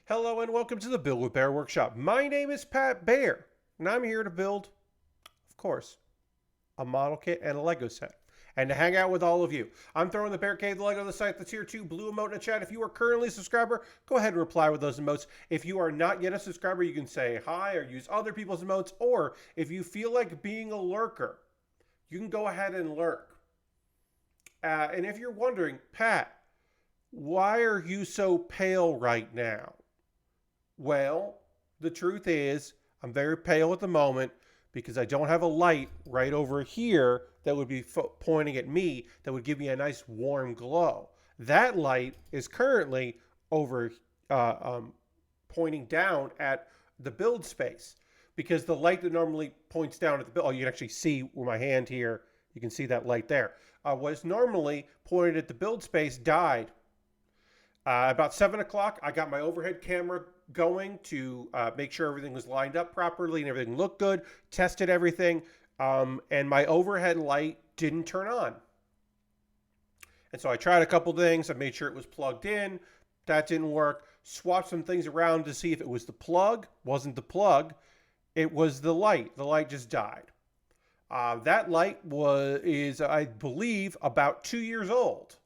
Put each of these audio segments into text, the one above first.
Hello and welcome to the Build With Baer Workshop. My name is Pat Baer, and I'm here to build, of course, a model kit and a Lego set, and to hang out with all of you. I'm throwing the Bear Cave, the Lego, the site, the tier 2 blue emote in the chat. If you are currently a subscriber, go ahead and reply with those emotes. If you are not yet a subscriber, you can say hi or use other people's emotes, or if you feel like being a lurker, you can go ahead and lurk. And if you're wondering, Pat, why are you so pale right now? Well, the truth is, I'm very pale at the moment because I don't have a light right over here that would be pointing at me that would give me a nice warm glow. That light is currently over pointing down at the build space because the light that normally points down at the build, oh, you can actually see with my hand here, you can see that light there, was normally pointed at the build space, died. About 7 o'clock, I got my overhead camera going to make sure everything was lined up properly and everything looked good, tested everything, and my overhead light didn't turn on. And so I tried a couple things. I made sure it was plugged in. That didn't work. Swapped some things around to see if it was the plug. Wasn't the plug. It was the light. The light just died. That light is, I believe, about 2 years old.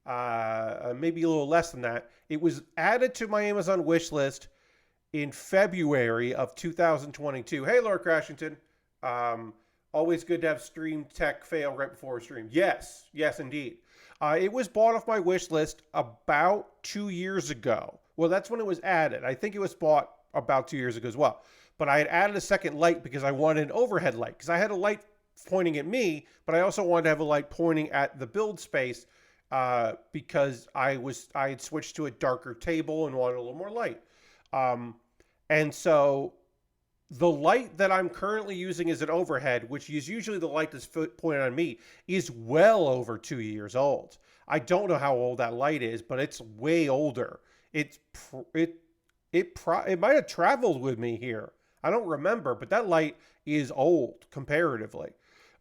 Maybe a little less than that. It was added to my Amazon wish list in February of 2022. Hey, Lord Crashington. Always good to have stream tech fail right before a stream. Yes, indeed. It was bought off my wish list about 2 years ago. Well, that's when it was added. I think it was bought about 2 years ago as well. But I had added a second light because I wanted an overhead light. Because I had a light pointing at me, but I also wanted to have a light pointing at the build space. Because I had switched to a darker table and wanted a little more light. And so the light that I'm currently using as an overhead, which is usually the light that's pointed on me, is well over 2 years old. I don't know how old that light is, but it's way older. It might have traveled with me here. I don't remember, but that light is old comparatively.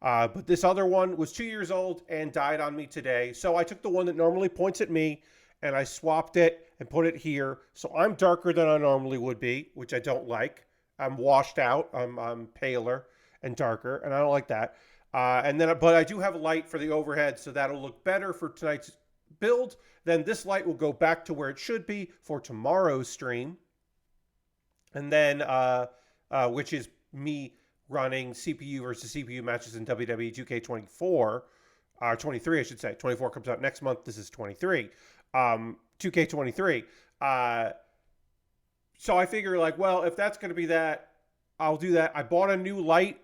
But this other one was 2 years old and died on me today. So I took the one that normally points at me and I swapped it and put it here. So I'm darker than I normally would be, which I don't like. I'm washed out. I'm paler and darker, and I don't like that. But I do have a light for the overhead, so that'll look better for tonight's build. Then this light will go back to where it should be for tomorrow's stream. And then, which is me running CPU versus CPU matches in WWE 2K24, 23, I should say. 24 comes out next month. This is 23. 2K23. So I figure, like, well, if that's going to be that, I'll do that. I bought a new light.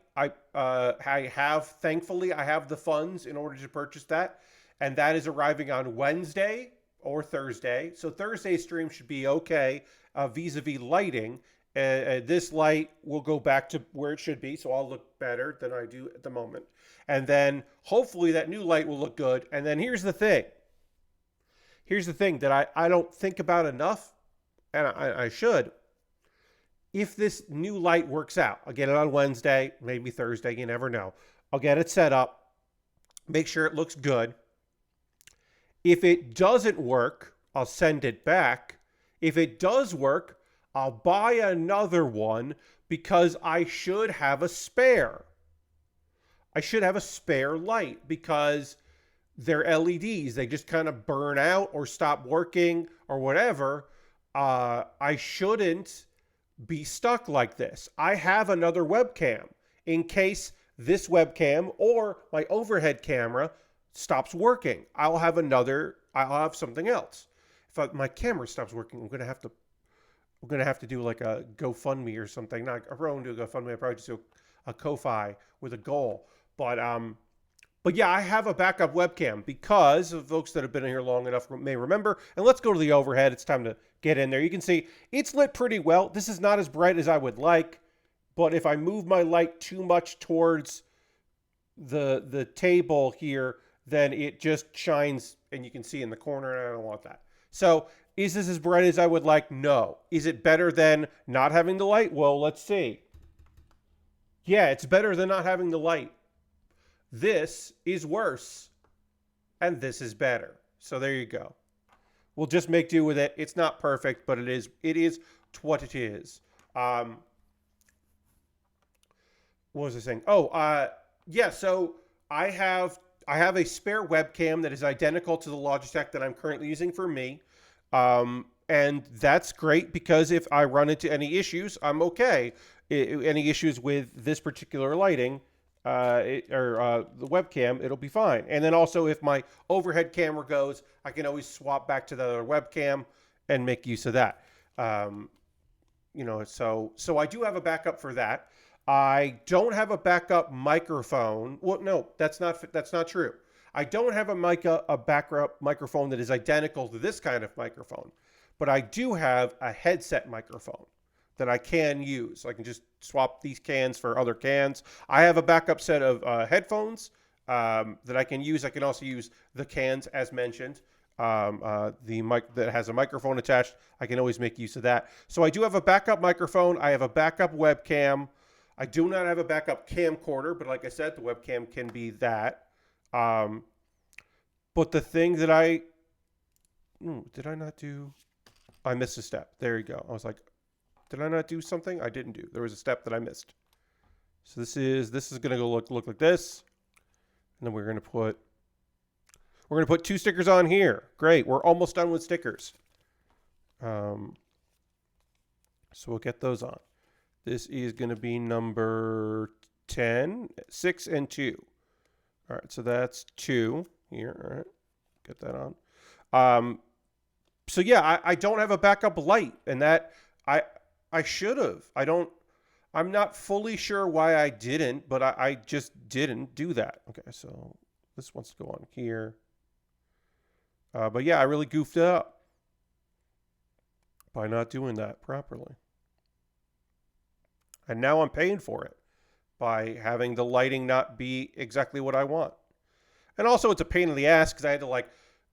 Thankfully, I have the funds in order to purchase that. And that is arriving on Wednesday or Thursday. So Thursday's stream should be okay vis-a-vis lighting. This light will go back to where it should be, so I'll look better than I do at the moment. And then hopefully that new light will look good. And then here's the thing. Here's the thing that I don't think about enough, and I should. If this new light works out, I'll get it on Wednesday, maybe Thursday, you never know. I'll get it set up, make sure it looks good. If it doesn't work, I'll send it back. If it does work, I'll buy another one because I should have a spare. I should have a spare light because they're LEDs. They just kind of burn out or stop working or whatever. I shouldn't be stuck like this. I have another webcam in case this webcam or my overhead camera stops working. I'll have something else. If my camera stops working, I'm going to have to do like a GoFundMe or something. Not a row and do a GoFundMe. I probably just do a Ko-Fi with a goal. But yeah, I have a backup webcam because of folks that have been here long enough may remember. And let's go to the overhead. It's time to get in there. You can see it's lit pretty well. This is not as bright as I would like, but if I move my light too much towards the table here, then it just shines and you can see in the corner, and I don't want that. So is this as bright as I would like? No. Is it better than not having the light? Well, let's see. Yeah, it's better than not having the light. This is worse, and this is better. So there you go. we'll just make do with it. It's not perfect, but it is what it is. What was I saying? Oh, yeah. So I have a spare webcam that is identical to the Logitech that I'm currently using for me, and that's great because if I run into any issues, I'm okay. Any issues with this particular lighting the webcam, it'll be fine. And then also, if my overhead camera goes, I can always swap back to the other webcam and make use of that. So I do have a backup for that. I don't have a backup microphone. Well, no, that's not true. I don't have a backup microphone that is identical to this kind of microphone, but I do have a headset microphone that I can use. I can just swap these cans for other cans. I have a backup set of headphones that I can use. I can also use the cans as mentioned. The mic that has a microphone attached, I can always make use of that. So I do have a backup microphone. I have a backup webcam. I do not have a backup camcorder, but like I said, the webcam can be that. But the thing that did I not do? I missed a step. There you go. I was like, did I not do something? I didn't do. There was a step that I missed. So this is going to go look like this. And then we're going to put 2 stickers on here. Great. We're almost done with stickers. So we'll get those on. This is going to be number 10, 6 and 2. All right, so that's 2 here. All right, get that on. So yeah, I don't have a backup light, and that I should have. I'm not fully sure why I didn't, but I just didn't do that. Okay, so this wants to go on here. But yeah, I really goofed it up by not doing that properly. And now I'm paying for it by having the lighting not be exactly what I want. And also it's a pain in the ass because I had to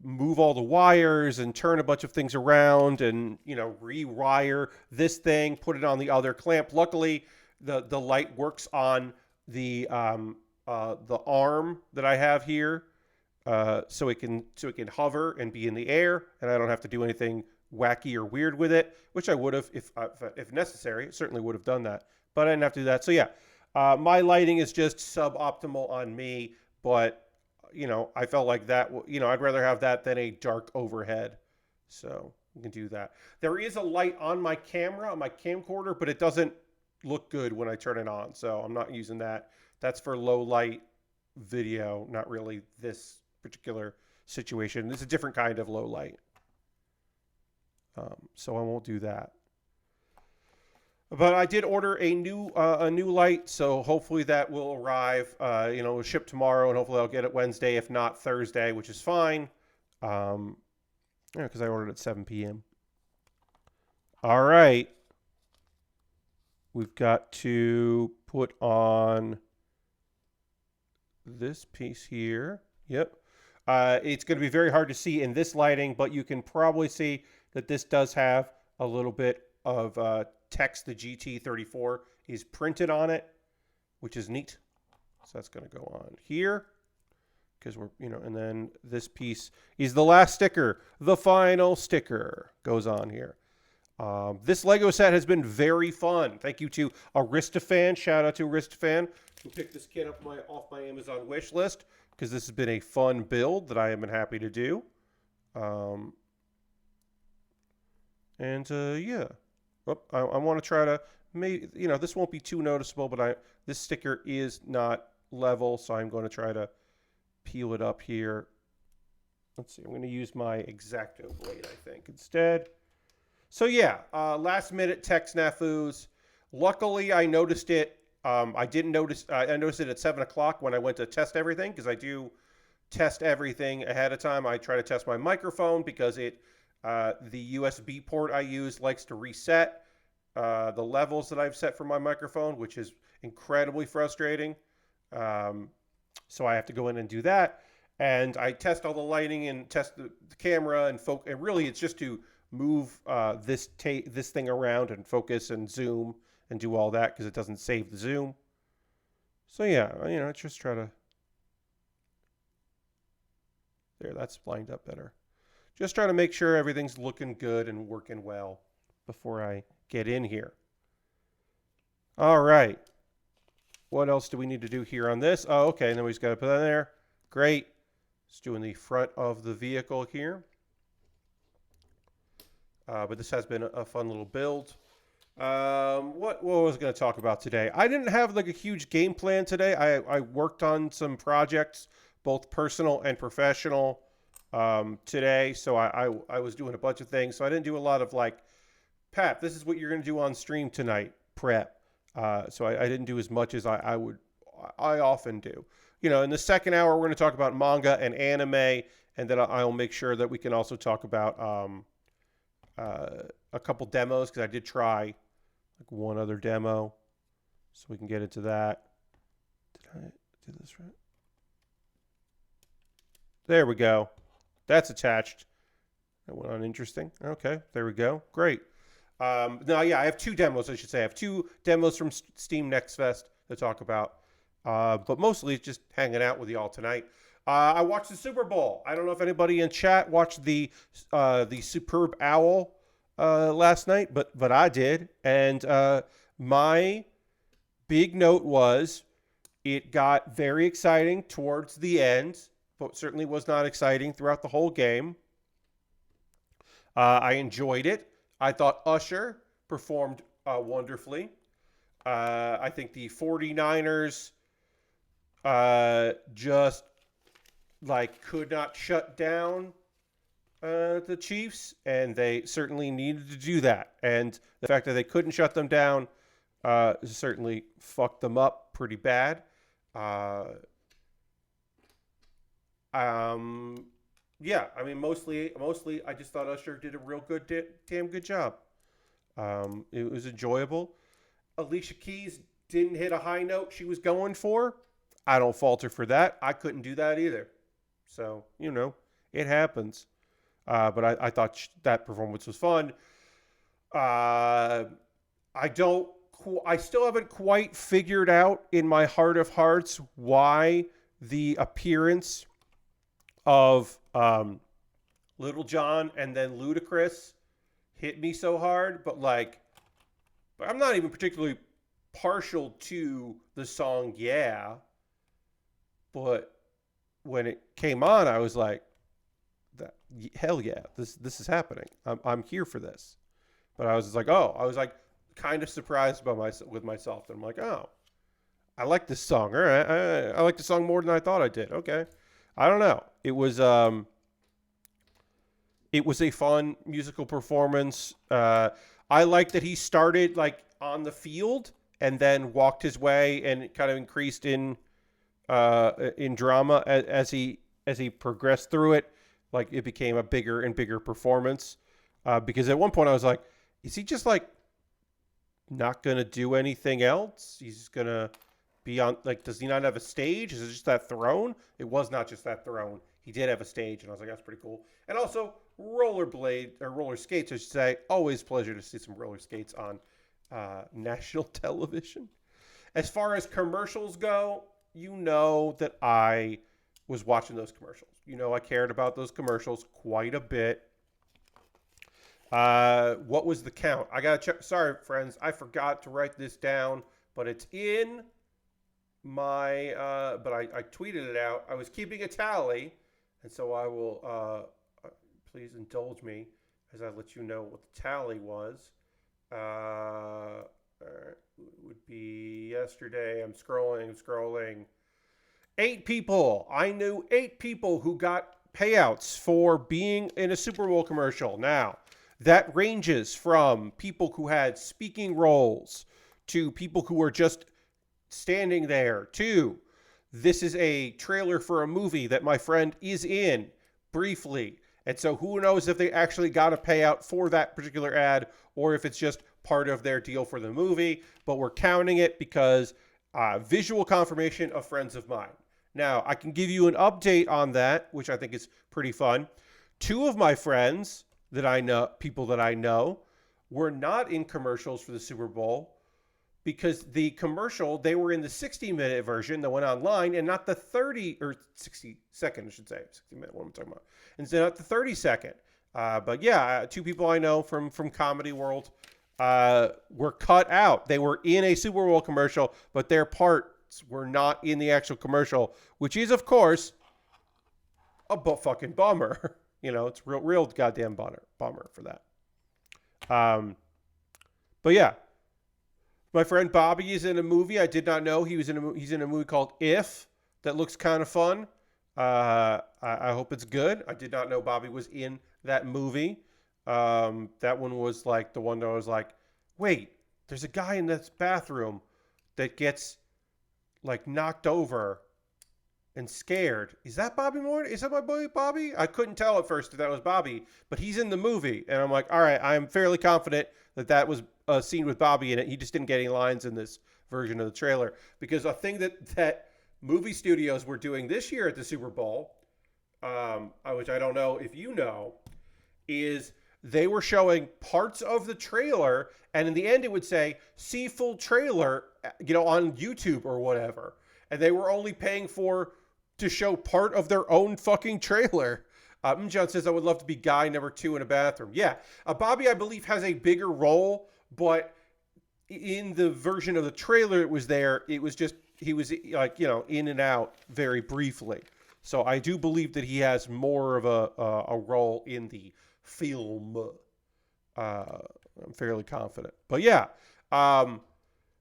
move all the wires and turn a bunch of things around and, rewire this thing, put it on the other clamp. Luckily, the light works on the arm that I have here. So it can hover and be in the air, and I don't have to do anything wacky or weird with it, which I would have if necessary. Certainly would have done that, but I didn't have to do that. So yeah, my lighting is just suboptimal on me, but I felt like that. I'd rather have that than a dark overhead. So we can do that. There is a light on my camera, on my camcorder, but it doesn't look good when I turn it on, so I'm not using that. That's for low light video, not really this particular situation. It's a different kind of low light. So I won't do that. But I did order a new light, so hopefully that will arrive. It'll ship tomorrow, and hopefully I'll get it Wednesday, if not Thursday, which is fine. Because I ordered at 7 p.m. All right. We've got to put on this piece here. Yep. It's going to be very hard to see in this lighting, but you can probably see that this does have a little bit of text. The GT-34 is printed on it, which is neat. So that's going to go on here because and then this piece is the last sticker. The final sticker goes on here. This Lego set has been very fun. Thank you to Aristofan. Shout out to Aristofan who picked this kit up off my Amazon wish list because this has been a fun build that I have been happy to do. Yeah. I want to try to this won't be too noticeable, but this sticker is not level, so I'm going to try to peel it up here. Let's see. I'm going to use my X-Acto blade, I think, instead. So yeah, last minute tech snafus. Luckily, I noticed it. I noticed it at 7 o'clock when I went to test everything, because I do test everything ahead of time. I try to test my microphone because the USB port I use likes to reset the levels that I've set for my microphone, which is incredibly frustrating. So I have to go in and do that. And I test all the lighting and test the camera and and really it's just to move this thing around and focus and zoom and do all that because it doesn't save the zoom. So yeah, I just try to... There, that's lined up better. Just trying to make sure everything's looking good and working well before I get in here. All right. What else do we need to do here on this? Oh, okay. And then we just got to put that in there. Great. Just doing the front of the vehicle here. But this has been a fun little build. What was I going to talk about today? I didn't have like a huge game plan today. I worked on some projects, both personal and professional, today. So I was doing a bunch of things. So I didn't do a lot of like, Pat, this is what you're going to do on stream tonight, prep. So I didn't do as much as I often do. You know, in the second hour, we're going to talk about manga and anime, and then I'll make sure that we can also talk about a couple demos, because I did try like one other demo, so we can get into that. Did I do this right? There we go. That's attached. That went on interesting. Okay, there we go. Great. No, yeah, I have two demos, I should say. I have two demos from Steam Next Fest to talk about. But mostly it's just hanging out with y'all tonight. I watched the Super Bowl. I don't know if anybody in chat watched the Superb Owl last night, but I did. And my big note was it got very exciting towards the end, but certainly was not exciting throughout the whole game. I enjoyed it. I thought Usher performed wonderfully. I think the 49ers just like could not shut down the Chiefs, and they certainly needed to do that. And the fact that they couldn't shut them down certainly fucked them up pretty bad. Yeah, I mean, mostly, I just thought Usher did a real good, damn good job. It was enjoyable. Alicia Keys didn't hit a high note she was going for. I don't fault her for that. I couldn't do that either. So, you know, it happens. But I thought that performance was fun. I still haven't quite figured out in my heart of hearts why the appearance of Little John and then Ludacris hit me so hard, but I'm not even particularly partial to the song Yeah, but when it came on, I was like, hell yeah, this is happening. I'm here for this. But I was like kind of surprised with myself. And I'm like, oh, I like this song. All right, I like the song more than I thought I did. Okay. I don't know. It was a fun musical performance. I like that he started like on the field and then walked his way and kind of increased in drama as he progressed through it. Like it became a bigger and bigger performance. Because at one point I was like, is he just like not gonna do anything else? He's just gonna be on, like, does he not have a stage? Is it just that throne? It was not just that throne. He did have a stage, and I was like, that's pretty cool. And also, roller skates, I should say. Always pleasure to see some roller skates on national television. As far as commercials go, you know that I was watching those commercials. You know I cared about those commercials quite a bit. What was the count? I gotta check. Sorry, friends. I forgot to write this down, but it's in my but I tweeted it out. I was keeping a tally, and so I will please indulge me as I let you know what the tally was. It would be yesterday. I'm scrolling. 8 people. I knew 8 people who got payouts for being in a Super Bowl commercial. Now, that ranges from people who had speaking roles to people who were just standing there to this is a trailer for a movie that my friend is in briefly. And so who knows if they actually got a payout for that particular ad or if it's just part of their deal for the movie. But we're counting it because visual confirmation of friends of mine. Now, I can give you an update on that, which I think is pretty fun. 2 of my friends that I know, people that I know, were not in commercials for the Super Bowl, because the commercial, they were in the 60-minute version that went online and not the 30 or 60-second, I should say. 60-minute, what am I talking about? And not the 30-second. But yeah, two people I know from comedy world were cut out. They were in a Super Bowl commercial, but their parts were not in the actual commercial, which is, of course, a fucking bummer. It's real goddamn bummer for that. But yeah, my friend Bobby is in a movie. I did not know he's in a movie called If that looks kind of fun. I hope it's good. I did not know Bobby was in that movie. That one was like the one that I was like, wait, there's a guy in this bathroom that gets like knocked over and scared. Is that Bobby Moore? Is that my boy Bobby? I couldn't tell at first if that was Bobby, but he's in the movie. And I'm like, all right, I'm fairly confident that was a scene with Bobby in it. He just didn't get any lines in this version of the trailer. Because a thing that movie studios were doing this year at the Super Bowl, which I don't know if you know, is they were showing parts of the trailer, and in the end it would say, see full trailer, on YouTube or whatever. And they were only paying to show part of their own fucking trailer. John says, I would love to be guy number 2 in a bathroom. Yeah. Bobby, I believe, has a bigger role, but in the version of the trailer it was there, it was just, he was like, in and out very briefly. So I do believe that he has more of a role in the film. I'm fairly confident. But yeah,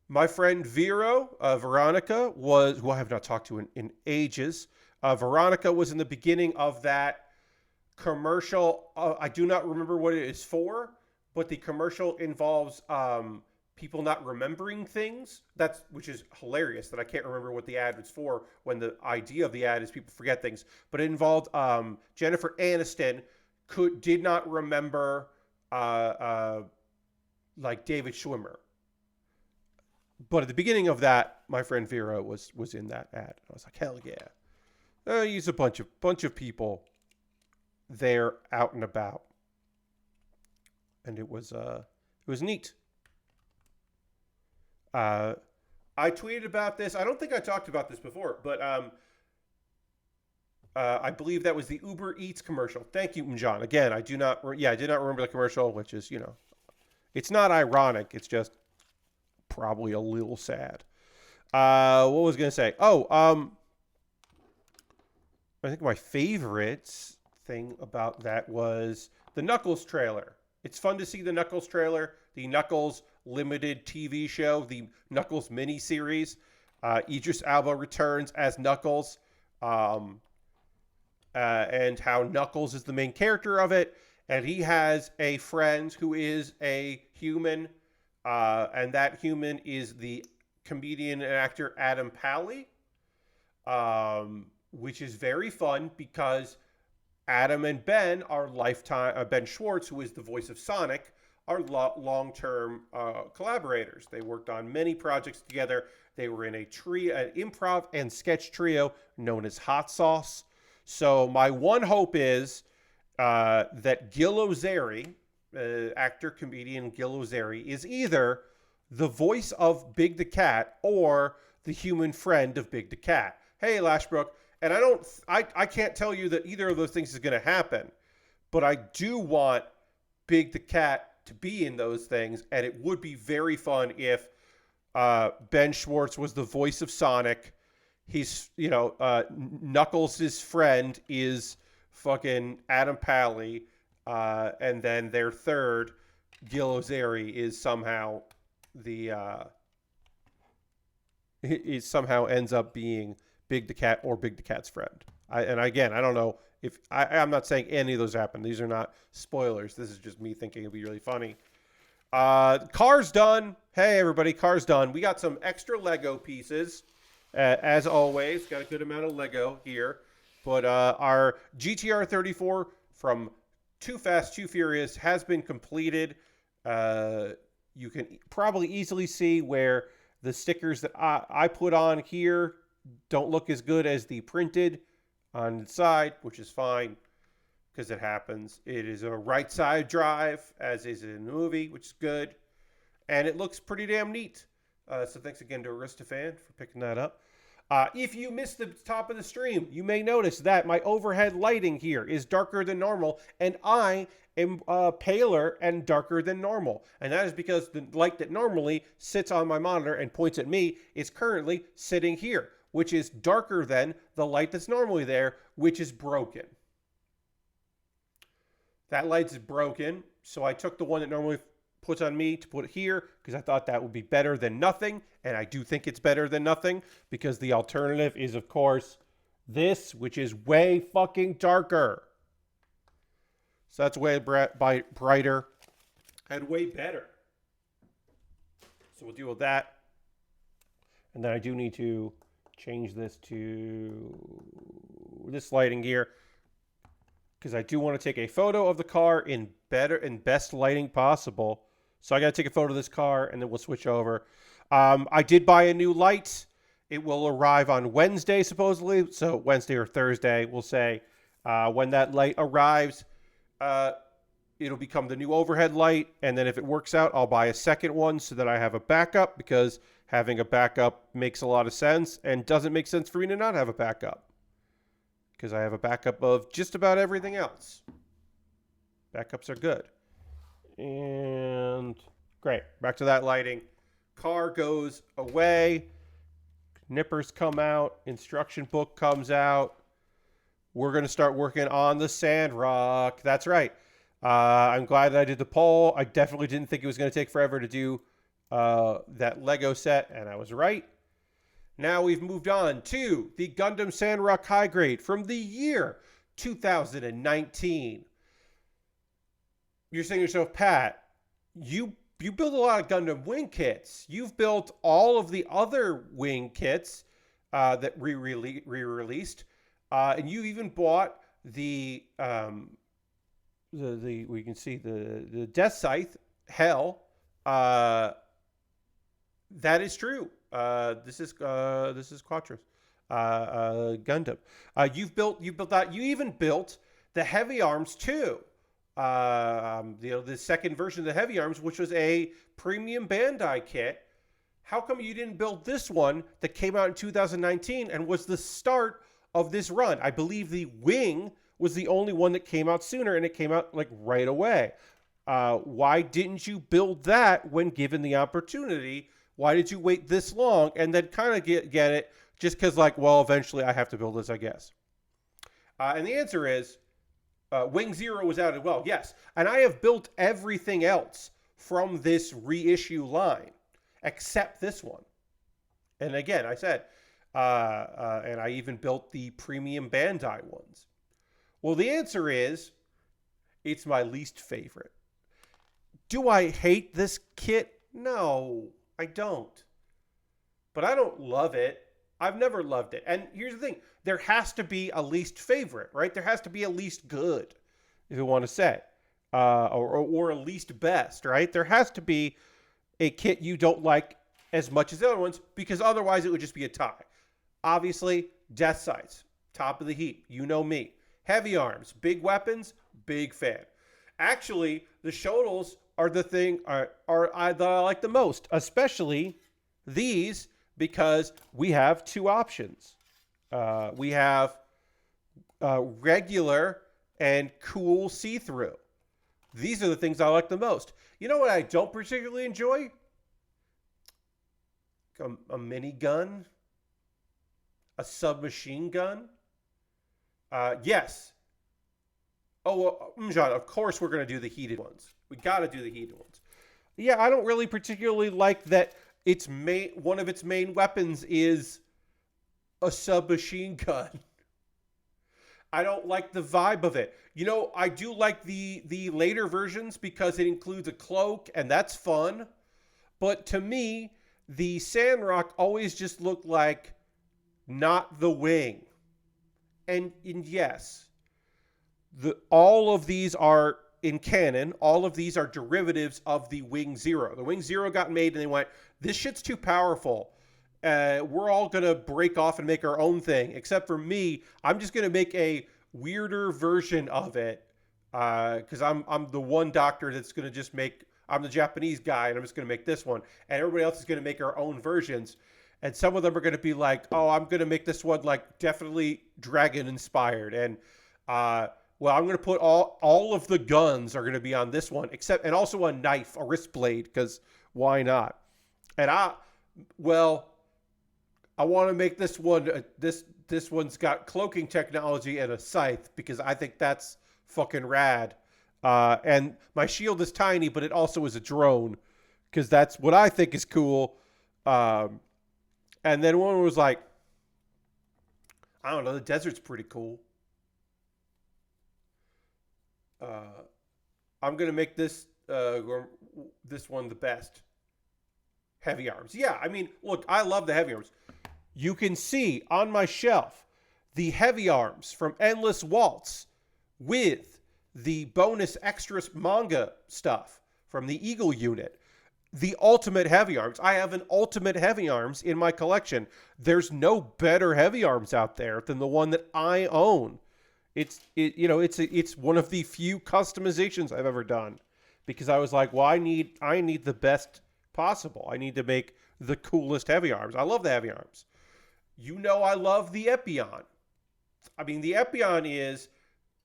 my friend Veronica who I have not talked to in ages. Veronica was in the beginning of that commercial. I do not remember what it is for, but the commercial involves people not remembering things. Which is hilarious that I can't remember what the ad was for when the idea of the ad is people forget things. But it involved Jennifer Aniston did not remember like David Schwimmer. But at the beginning of that, my friend Vera was in that ad. I was like, hell yeah. Use a bunch of people there out and about. And it was neat. I tweeted about this. I don't think I talked about this before, but I believe that was the Uber Eats commercial. Thank you, John. Again, I did not remember the commercial, which is, it's not ironic. It's just probably a little sad. What was I going to say? I think my favorite thing about that was the Knuckles trailer. It's fun to see the Knuckles trailer, the Knuckles limited TV show, the Knuckles miniseries. Idris Elba returns as Knuckles, and how Knuckles is the main character of it. And he has a friend who is a human, and that human is the comedian and actor Adam Pally, which is very fun because Adam and Ben are lifetime. Ben Schwartz, who is the voice of Sonic, are long-term collaborators. They worked on many projects together. They were in an improv and sketch trio known as Hot Sauce. So my one hope is that Gil Ozeri, actor, comedian Gil Ozeri, is either the voice of Big the Cat or the human friend of Big the Cat. Hey, Lashbrook. And I can't tell you that either of those things is going to happen, but I do want Big the Cat to be in those things, and it would be very fun if Ben Schwartz was the voice of Sonic. He's, Knuckles' friend is fucking Adam Pally, and then their third, Gil Ozeri, is somehow it somehow ends up being Big the Cat or Big the Cat's friend. I don't know if I'm not saying any of those happen. These are not spoilers. This is just me thinking it'd be really funny. Car's done. Hey, everybody, car's done. We got some extra Lego pieces. As always, got a good amount of Lego here. But our GTR-34 from Too Fast, Too Furious has been completed. You can probably easily see where the stickers that I put on here don't look as good as the printed on the side, which is fine because it happens. It is a right side drive, as is in the movie, which is good. And it looks pretty damn neat. So thanks again to Aristofan for picking that up. If you missed the top of the stream, you may notice that my overhead lighting here is darker than normal, and I am paler and darker than normal. And that is because the light that normally sits on my monitor and points at me is currently sitting here, which is darker than the light that's normally there, which is broken. That light's broken, so I took the one that normally puts on me to put it here because I thought that would be better than nothing, and I do think it's better than nothing because the alternative is, of course, this, which is way fucking darker. So that's way brighter and way better. So we'll deal with that. And then I do need to change this to this lighting here because I do want to take a photo of the car in better and best lighting possible. So I got to take a photo of this car, and then we'll switch over. I did buy a new light. It will arrive on Wednesday, supposedly. So Wednesday or Thursday, we'll say. When that light arrives, it'll become the new overhead light. And then if it works out, I'll buy a second one so that I have a backup, because having a backup makes a lot of sense and doesn't make sense for me to not have a backup, because I have a backup of just about everything else. Backups are good. And great. Back to that lighting. Car goes away. Nippers come out. Instruction book comes out. We're going to start working on the Sandrock. That's right. I'm glad that I did the poll. I definitely didn't think it was going to take forever to do that Lego set, and I was right. Now we've moved on to the Gundam Sandrock High Grade from the year 2019. You're saying to yourself, Pat, you build a lot of Gundam wing kits. You've built all of the other wing kits that re-released, and you even bought the we can see the Death Scythe Hell. That is true. This is Quattros Gundam. You've built that. You even built the Heavy Arms too. The second version of the Heavy Arms, which was a premium Bandai kit. How come you didn't build this one that came out in 2019 and was the start of this run? I believe the Wing was the only one that came out sooner, and it came out like right away. Why didn't you build that when given the opportunity? Why did you wait this long and then kind of get it just because, like, well, eventually I have to build this, I guess? And the answer is Wing Zero was out as well. Yes. And I have built everything else from this reissue line except this one. And again, I said, and I even built the premium Bandai ones. Well, the answer is it's my least favorite. Do I hate this kit? No, I don't. But I don't love it. I've never loved it. And here's the thing. There has to be a least favorite, right? There has to be a least good, if you want to say. Or a least best, right? There has to be a kit you don't like as much as the other ones, because otherwise it would just be a tie. Obviously, Death Scythes, top of the heap. You know me. Heavy Arms, big weapons, big fan. Actually, the Shodels are the thing that I like the most, especially these, because we have two options. We have regular and cool see-through. These are the things I like the most. You know what I don't particularly enjoy? A minigun? A submachine gun? Yes. Oh, well, John, of course we're going to do the heated ones. We got to do the heated ones. Yeah, I don't really particularly like that one of its main weapons is a submachine gun. I don't like the vibe of it. You know, I do like the later versions because it includes a cloak, and that's fun. But to me, the Sandrock always just looked like not the Wing. And yes, all of these are in canon. All of these are derivatives of the Wing Zero. The Wing Zero got made, and they went, this shit's too powerful. We're all going to break off and make our own thing. Except for me, I'm just going to make a weirder version of it. Because I'm the one doctor that's going to just make I'm the Japanese guy and I'm just going to make this one. And everybody else is going to make our own versions. And some of them are going to be like, oh, I'm going to make this one like definitely dragon inspired. And, well, I'm going to put all of the guns are going to be on this one, and also a knife, a wrist blade, because why not? And I want to make this one, this one's got cloaking technology and a scythe, because I think that's fucking rad. And my shield is tiny, but it also is a drone, because that's what I think is cool. And then one was like, I don't know, the desert's pretty cool. I'm going to make this one the best. Heavy arms. Yeah, I mean, look, I love the heavy arms. You can see on my shelf the heavy arms from Endless Waltz with the bonus extras manga stuff from the Eagle unit. The ultimate heavy arms. I have an ultimate heavy arms in my collection. There's no better heavy arms out there than the one that I own. It's one of the few customizations I've ever done, because I was like, well, I need the best possible. I need to make the coolest heavy arms. I love the heavy arms. I love the Epion. I mean, the Epion is,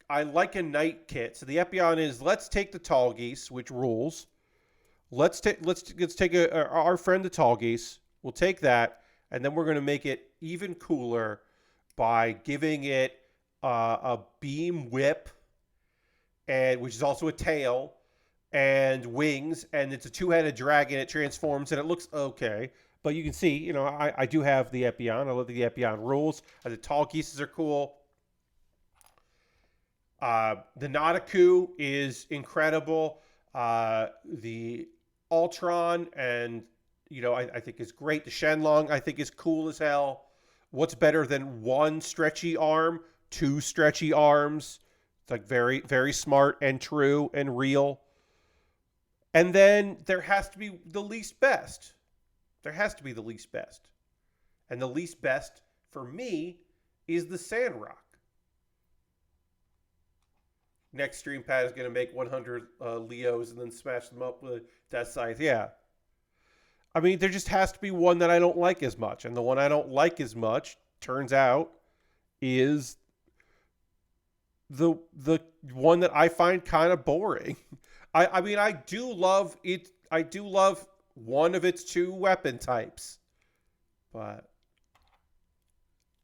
I like a knight kit. So the Epion is, let's take the tall geese, which rules. Let's take our friend the tall geese. We'll take that, and then we're going to make it even cooler by giving it a beam whip, and which is also a tail and wings, and it's a two-headed dragon. It transforms and it looks okay. But you can see, I do have the Epion. I love the Epion rules. The tall geese are cool. The Nautiku is incredible. The Ultron, and I think is great. The Shenlong, I think, is cool as hell. What's better than one stretchy arm? Two stretchy arms. It's like very, very smart and true and real. And then there has to be the least best. There has to be the least best. And the least best for me is the Sandrock. Next stream pad is going to make 100 Leos and then smash them up with that scythe. Yeah. I mean, there just has to be one that I don't like as much. And the one I don't like as much, turns out, is the one that I find kind of boring. I mean, I do love it. I do love one of its two weapon types. But,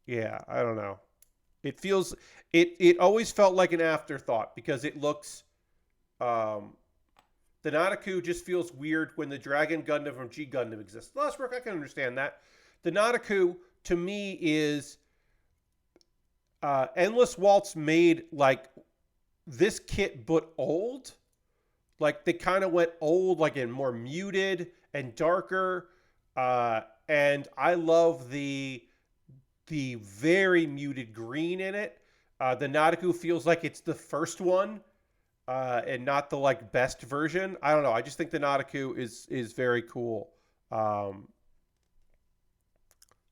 yeah, I don't know. It always felt like an afterthought, because it looks, the Nautiku just feels weird when the Dragon Gundam from G Gundam exists. Lost Work, I can understand that. The Nautiku, to me, is Endless Waltz made like this kit, but old. Like they kind of went old, like in more muted and darker. And I love the very muted green in it. The Nautiku feels like it's the first one, and not the like best version. I don't know. I just think the Nautiku is very cool.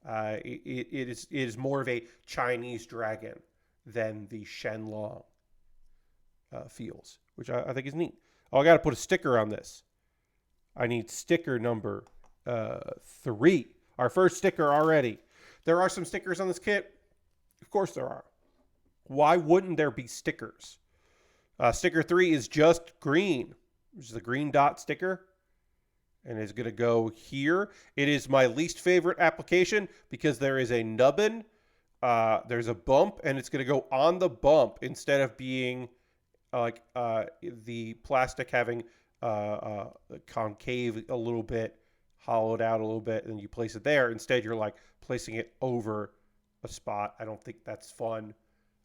It is more of a Chinese dragon than the Shenlong feels, which I think is neat. Oh, I got to put a sticker on this. I need sticker number 3. Our first sticker already. There are some stickers on this kit. Of course there are. Why wouldn't there be stickers? Sticker 3 is just green, which is the green dot sticker. And it's going to go here. It is my least favorite application because there is a nubbin. There's a bump, and it's going to go on the bump instead of being like the plastic having concave a little bit, hollowed out a little bit, and then you place it there. Instead, you're like placing it over a spot. I don't think that's fun.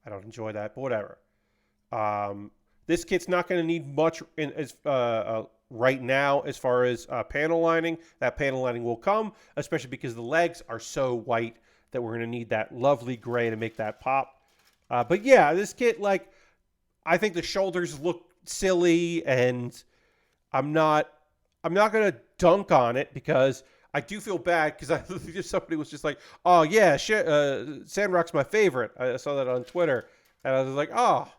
I don't enjoy that, but whatever. This kit's not going to need much right now as far as panel lining. That panel lining will come, especially because the legs are so white that we're going to need that lovely gray to make that pop. But yeah, this kit, like, I think the shoulders look silly, and I'm not going to dunk on it because I do feel bad because somebody was just like, oh yeah, Sandrock's my favorite. I saw that on Twitter, and I was like, oh,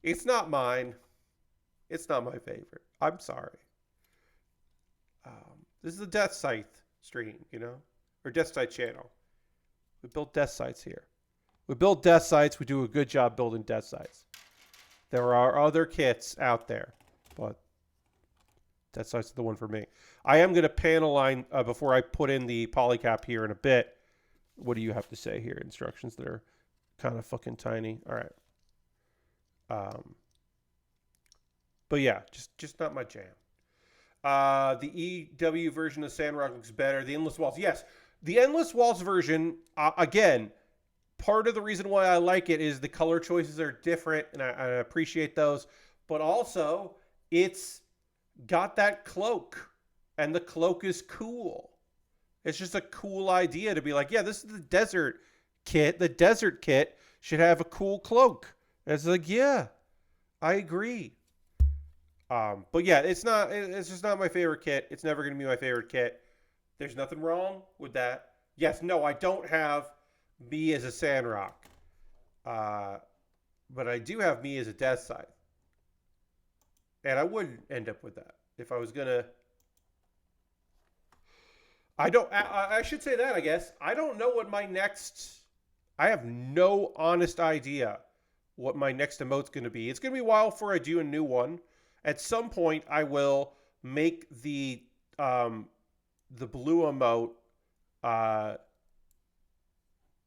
it's not mine. It's not my favorite. I'm sorry. This is the Death Scythe stream, or Death Scythe channel. We build death sites here. We build death sites. We do a good job building death sites. There are other kits out there, but death sites are the one for me. I am going to panel line before I put in the polycap here in a bit. What do you have to say here? Instructions that are kind of fucking tiny. All right. But yeah, just not my jam. The EW version of Sandrock looks better. The Endless Waltz, yes. The Endless Waltz version, again, part of the reason why I like it is the color choices are different, and I appreciate those. But also, it's got that cloak, and the cloak is cool. It's just a cool idea to be like, yeah, this is the desert kit. The desert kit should have a cool cloak. And it's like, yeah, I agree. But yeah, it's just not my favorite kit. It's never going to be my favorite kit. There's nothing wrong with that. Yes, no, I don't have me as a Sandrock. But I do have me as a Death Scythe. And I wouldn't end up with that if I was going to. I should say that, I guess. I don't know what my next. I have no honest idea what my next emote's going to be. It's going to be a while before I do a new one. At some point, I will make the blue emote an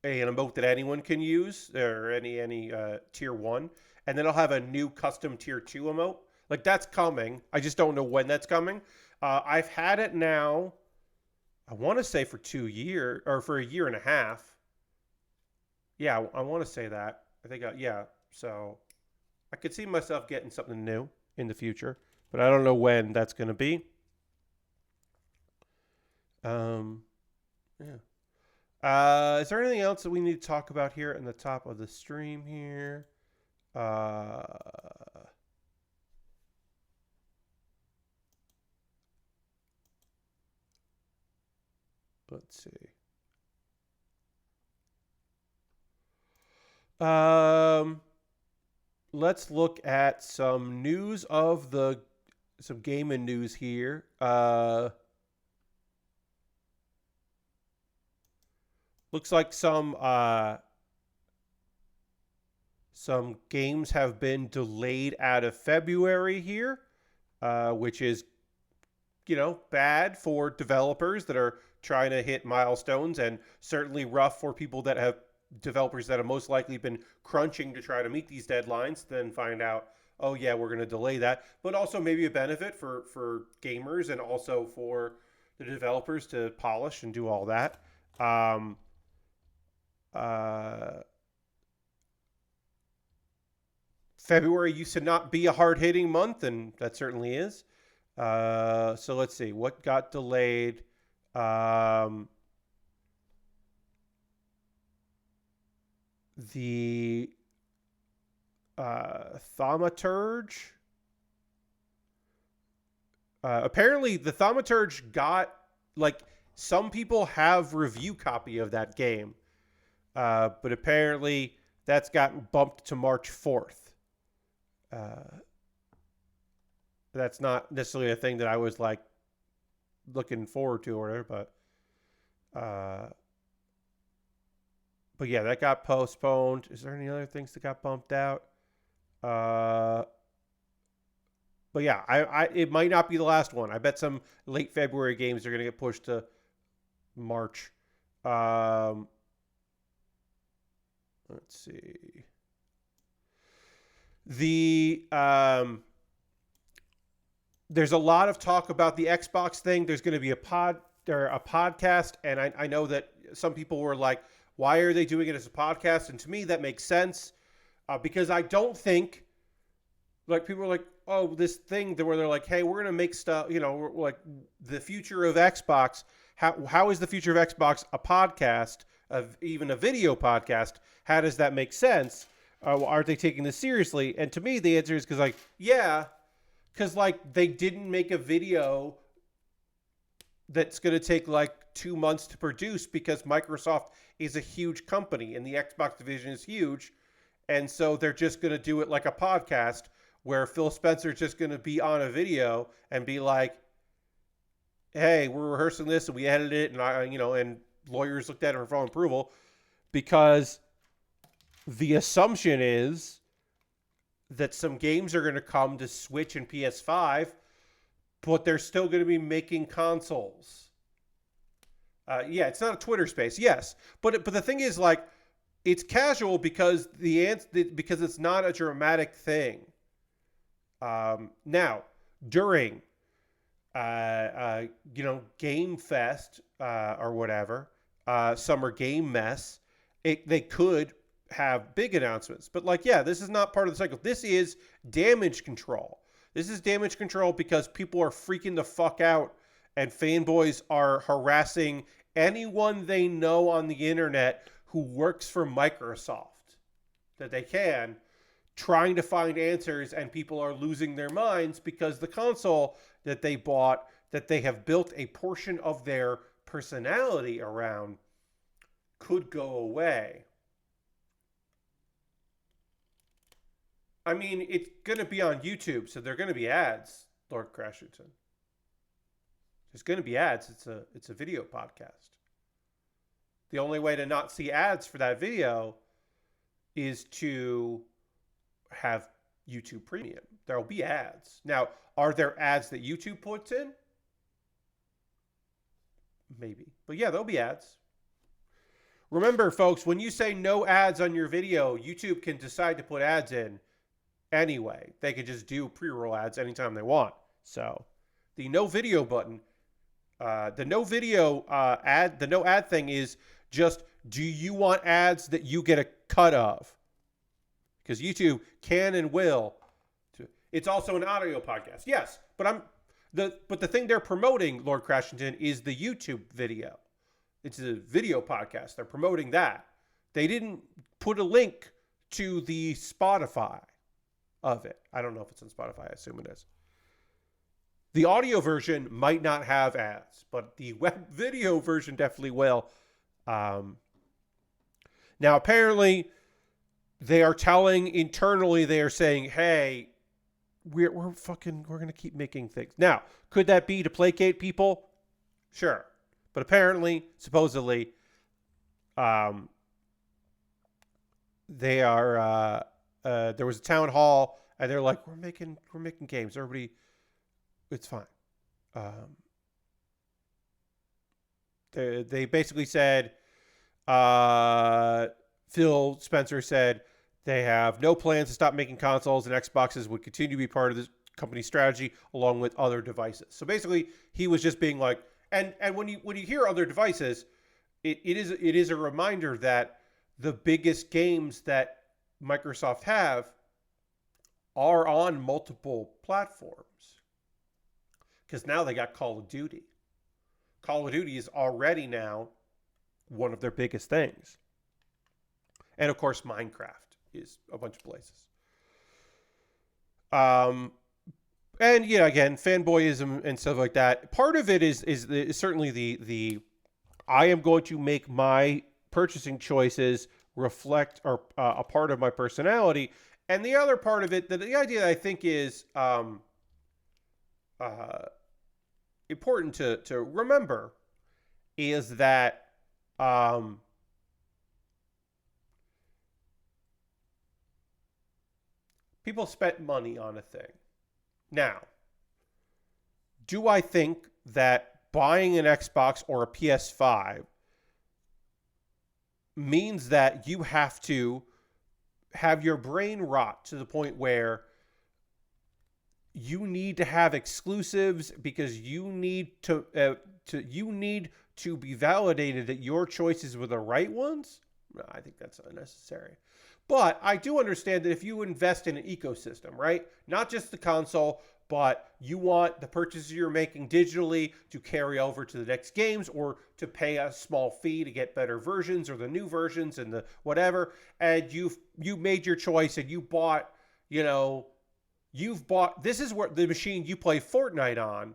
emote that anyone can use, or any tier 1, and then I'll have a new custom tier 2 emote. Like, that's coming. I just don't know when that's coming. I've had it now, I want to say for 2 years, or for a year and a half. Yeah, I want to say that. I think, yeah. So I could see myself getting something new in the future, but I don't know when that's going to be. Yeah. Is there anything else that we need to talk about here in the top of the stream here? Let's see. Let's look at some news of some gaming news here. Looks like some games have been delayed out of February here, which is, bad for developers that are trying to hit milestones, and certainly rough for people that have developers that have most likely been crunching to try to meet these deadlines, then find out, oh yeah, we're going to delay that. But also maybe a benefit for gamers and also for the developers to polish and do all that. February used to not be a hard-hitting month, and that certainly is. So let's see what got delayed. The Thaumaturge. Apparently, the Thaumaturge got, like, some people have review copy of that game, but apparently that's gotten bumped to March 4th. That's not necessarily a thing that I was, like, looking forward to or whatever, but yeah, that got postponed. Is there any other things that got bumped out? But yeah, it might not be the last one. I bet some late February games are going to get pushed to March. Let's see. There's a lot of talk about the Xbox thing. There's going to be a podcast, and I know that some people were like, why are they doing it as a podcast? And to me, that makes sense, because I don't think, like, people are like, oh, this thing where they're like, hey, we're going to make stuff, like the future of Xbox. How is the future of Xbox a podcast, of even a video podcast? How does that make sense? Aren't they taking this seriously? And to me, the answer is because, like, yeah, because, like, they didn't make a video that's going to take, like, 2 months to produce because Microsoft is a huge company and the Xbox division is huge. And so they're just going to do it like a podcast where Phil Spencer's just going to be on a video and be like, hey, we're rehearsing this and we edited it, and and lawyers looked at it for final approval, because the assumption is that some games are going to come to Switch and PS5, but they're still going to be making consoles. Yeah, it's not a Twitter space, yes, but the thing is, like, it's casual because because it's not a dramatic thing. Now, during Game Fest or whatever, Summer Game Mess, they could have big announcements. But like, yeah, this is not part of the cycle. This is damage control. This is damage control because people are freaking the fuck out and fanboys are harassing anyone they know on the internet who works for Microsoft that they can, trying to find answers, and people are losing their minds because the console that they bought, that they have built a portion of their personality around, could go away. I mean, it's going to be on YouTube, so there are going to be ads, Lord Crashington. There's going to be ads. It's a video podcast. The only way to not see ads for that video is to have YouTube Premium. There'll be ads. Now, are there ads that YouTube puts in? Maybe. But yeah, there'll be ads. Remember, folks, when you say no ads on your video, YouTube can decide to put ads in anyway. They could just do pre-roll ads anytime they want. So the no video button, the no video ad, the no ad thing is just, do you want ads that you get a cut of? Because YouTube can and will. It's also an audio podcast. Yes, but the thing they're promoting, Lord Crashington, is the YouTube video. It's a video podcast. They're promoting that. They didn't put a link to the Spotify of it. I don't know if it's on Spotify. I assume it is. The audio version might not have ads, but the web video version definitely will. Now, apparently, they are telling internally, they are saying, hey, we're going to keep making things. Now, could that be to placate people? Sure. But apparently, supposedly, they are, there was a town hall, and they're like, we're making games. Everybody, it's fine. They basically said, Phil Spencer said they have no plans to stop making consoles, and Xboxes would continue to be part of the company's strategy along with other devices. So basically, he was just being like, and when you hear other devices, it is a reminder that the biggest games that Microsoft have are on multiple platforms. Because now they got Call of Duty. Call of Duty is already now one of their biggest things. And of course, Minecraft is a bunch of places. And yeah, again, fanboyism and stuff like that. Part of it is certainly the I am going to make my purchasing choices reflect or a part of my personality. And the other part of it, the idea that I think is important to remember, is that people spent money on a thing. Now, do I think that buying an Xbox or a PS5 means that you have to have your brain rot to the point where you need to have exclusives because you need to be validated that your choices were the right ones? No, I think that's unnecessary. But I do understand that if you invest in an ecosystem, right? Not just the console, but you want the purchases you're making digitally to carry over to the next games, or to pay a small fee to get better versions or the new versions and the whatever. And you made your choice and you bought, this is where the machine you play Fortnite on,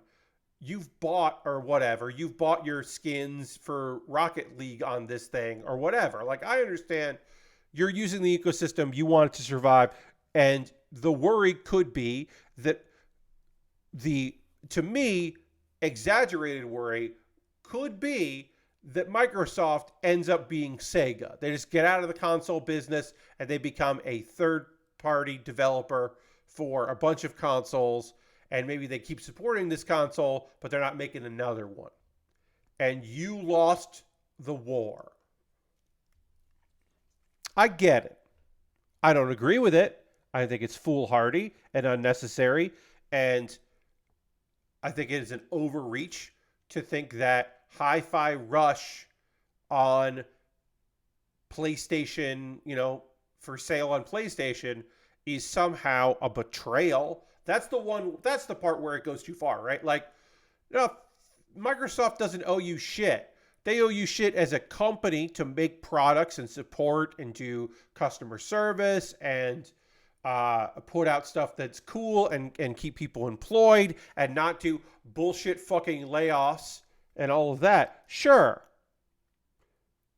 you've bought or whatever. You've bought your skins for Rocket League on this thing or whatever. Like, I understand you're using the ecosystem, you want it to survive. And the worry could be that to me, exaggerated worry could be that Microsoft ends up being Sega. They just get out of the console business and they become a third-party developer for a bunch of consoles, and maybe they keep supporting this console, but they're not making another one. And you lost the war. I get it. I don't agree with it. I think it's foolhardy and unnecessary, and I think it is an overreach to think that Hi-Fi Rush on PlayStation, for sale on PlayStation is somehow a betrayal. That's the part where it goes too far, right? Like, Microsoft doesn't owe you shit. They owe you shit as a company to make products and support and do customer service and put out stuff that's cool and keep people employed and not do bullshit fucking layoffs and all of that. Sure.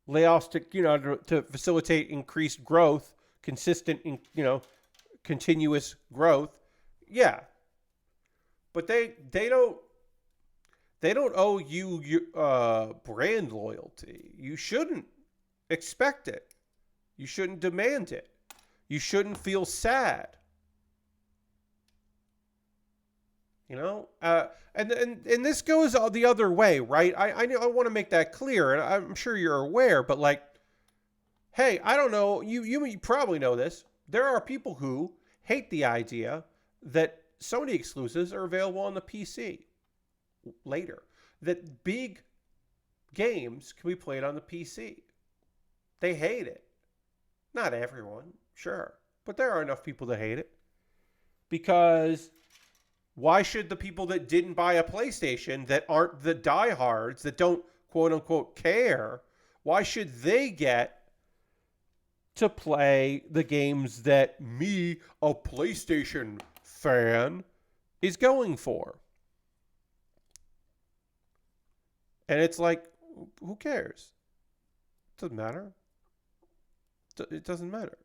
Layoffs to facilitate increased growth, consistent, continuous growth. Yeah. But they don't owe you brand loyalty. You shouldn't expect it. You shouldn't demand it. You shouldn't feel sad. And this goes the other way, right? I want to make that clear, and I'm sure you're aware, but like, hey, I don't know, you probably know this. There are people who hate the idea that Sony exclusives are available on the PC later. That big games can be played on the PC. They hate it. Not everyone, sure, but there are enough people that hate it. Because why should the people that didn't buy a PlayStation, that aren't the diehards, that don't quote unquote care, why should they get to play the games that me, a PlayStation fan, is going for? And it's like, who cares? It doesn't matter. It doesn't matter.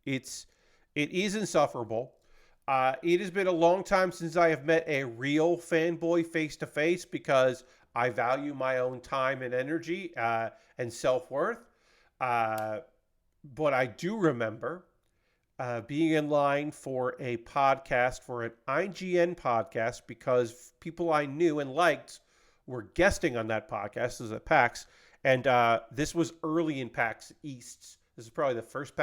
It is insufferable. It has been a long time since I have met a real fanboy face to face, because I value my own time and energy and self-worth. But I do remember being in line for a podcast, for an IGN podcast, because people I knew and liked were guesting on that podcast. This was at PAX. And this was early in PAX East. This is probably the first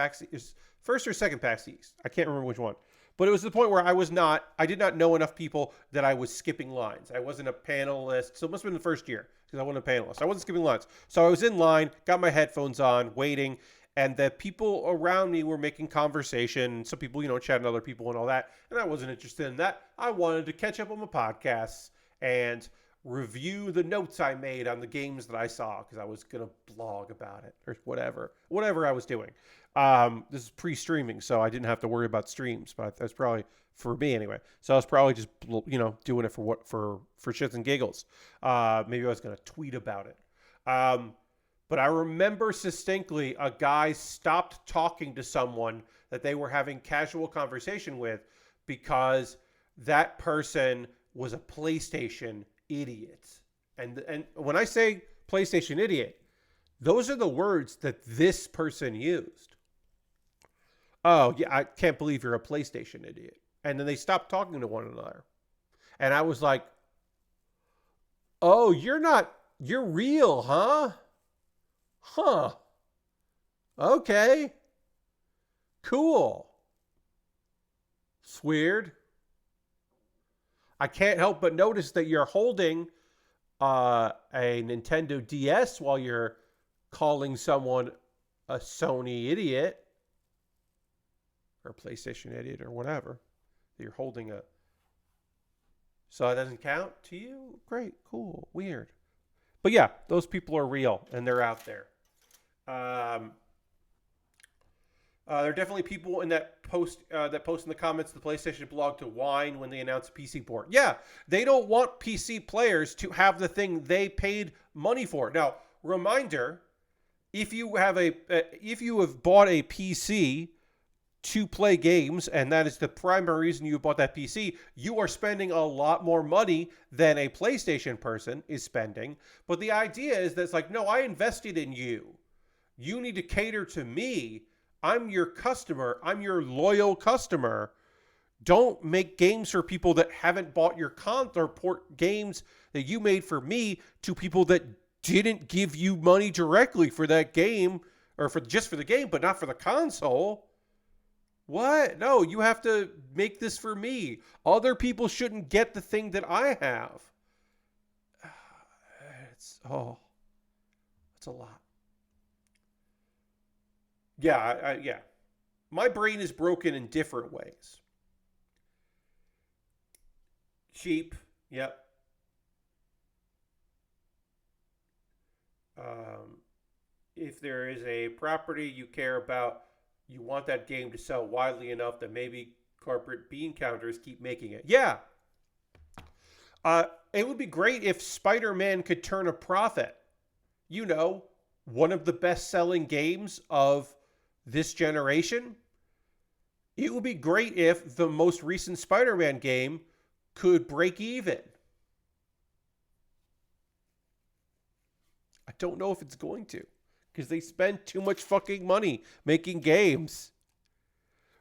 or second PAX East. I can't remember which one. But it was the point where I did not know enough people that I was skipping lines. I wasn't a panelist. So it must have been the first year, because I wasn't a panelist. I wasn't skipping lines. So I was in line, got my headphones on, waiting. And the people around me were making conversation. Some people, chatting to other people and all that. And I wasn't interested in that. I wanted to catch up on my podcasts and review the notes I made on the games that I saw, because I was going to blog about it or whatever I was doing. This is pre-streaming, so I didn't have to worry about streams, but that's probably for me anyway. So I was probably just, doing it for shits and giggles. Maybe I was going to tweet about it. But I remember distinctly a guy stopped talking to someone that they were having casual conversation with, because that person was a PlayStation idiot. And when I say PlayStation idiot, those are the words that this person used. Oh, yeah, I can't believe you're a PlayStation idiot. And then they stopped talking to one another. And I was like, oh, you're real, huh? Huh. Okay. Cool. It's weird. I can't help but notice that you're holding a Nintendo DS while you're calling someone a Sony idiot or a PlayStation idiot or whatever. You're holding a... So it doesn't count to you? Great, cool, weird. But yeah, those people are real and they're out there. There are definitely people in that post in the comments of the PlayStation blog to whine when they announce a PC port. Yeah, they don't want PC players to have the thing they paid money for. Now, reminder: if you have bought a PC to play games, and that is the primary reason you bought that PC, you are spending a lot more money than a PlayStation person is spending. But the idea is that it's like, no, I invested in you. You need to cater to me. I'm your customer. I'm your loyal customer. Don't make games for people that haven't bought your or port games that you made for me to people that didn't give you money directly for that game, or for just for the game, but not for the console. What? No, you have to make this for me. Other people shouldn't get the thing that I have. It's a lot. Yeah, yeah. My brain is broken in different ways. Cheap. Yep. If there is a property you care about, you want that game to sell widely enough that maybe corporate bean counters keep making it. Yeah. It would be great if Spider-Man could turn a profit. You know, one of the best-selling games of this generation. It would be great if the most recent Spider-Man game could break even. I don't know if it's going to, because they spend too much fucking money making games.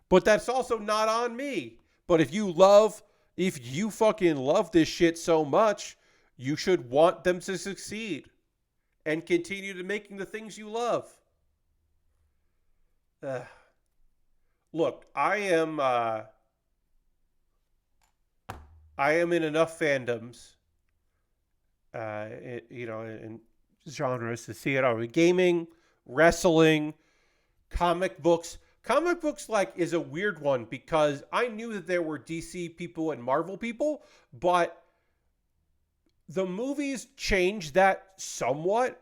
But that's also not on me. But if you fucking love this shit so much, you should want them to succeed and continue to making the things you love. Look, I am in enough fandoms, in genres to see it already. Gaming, wrestling, comic books. Comic books, like, is a weird one because I knew that there were DC people and Marvel people, but the movies changed that somewhat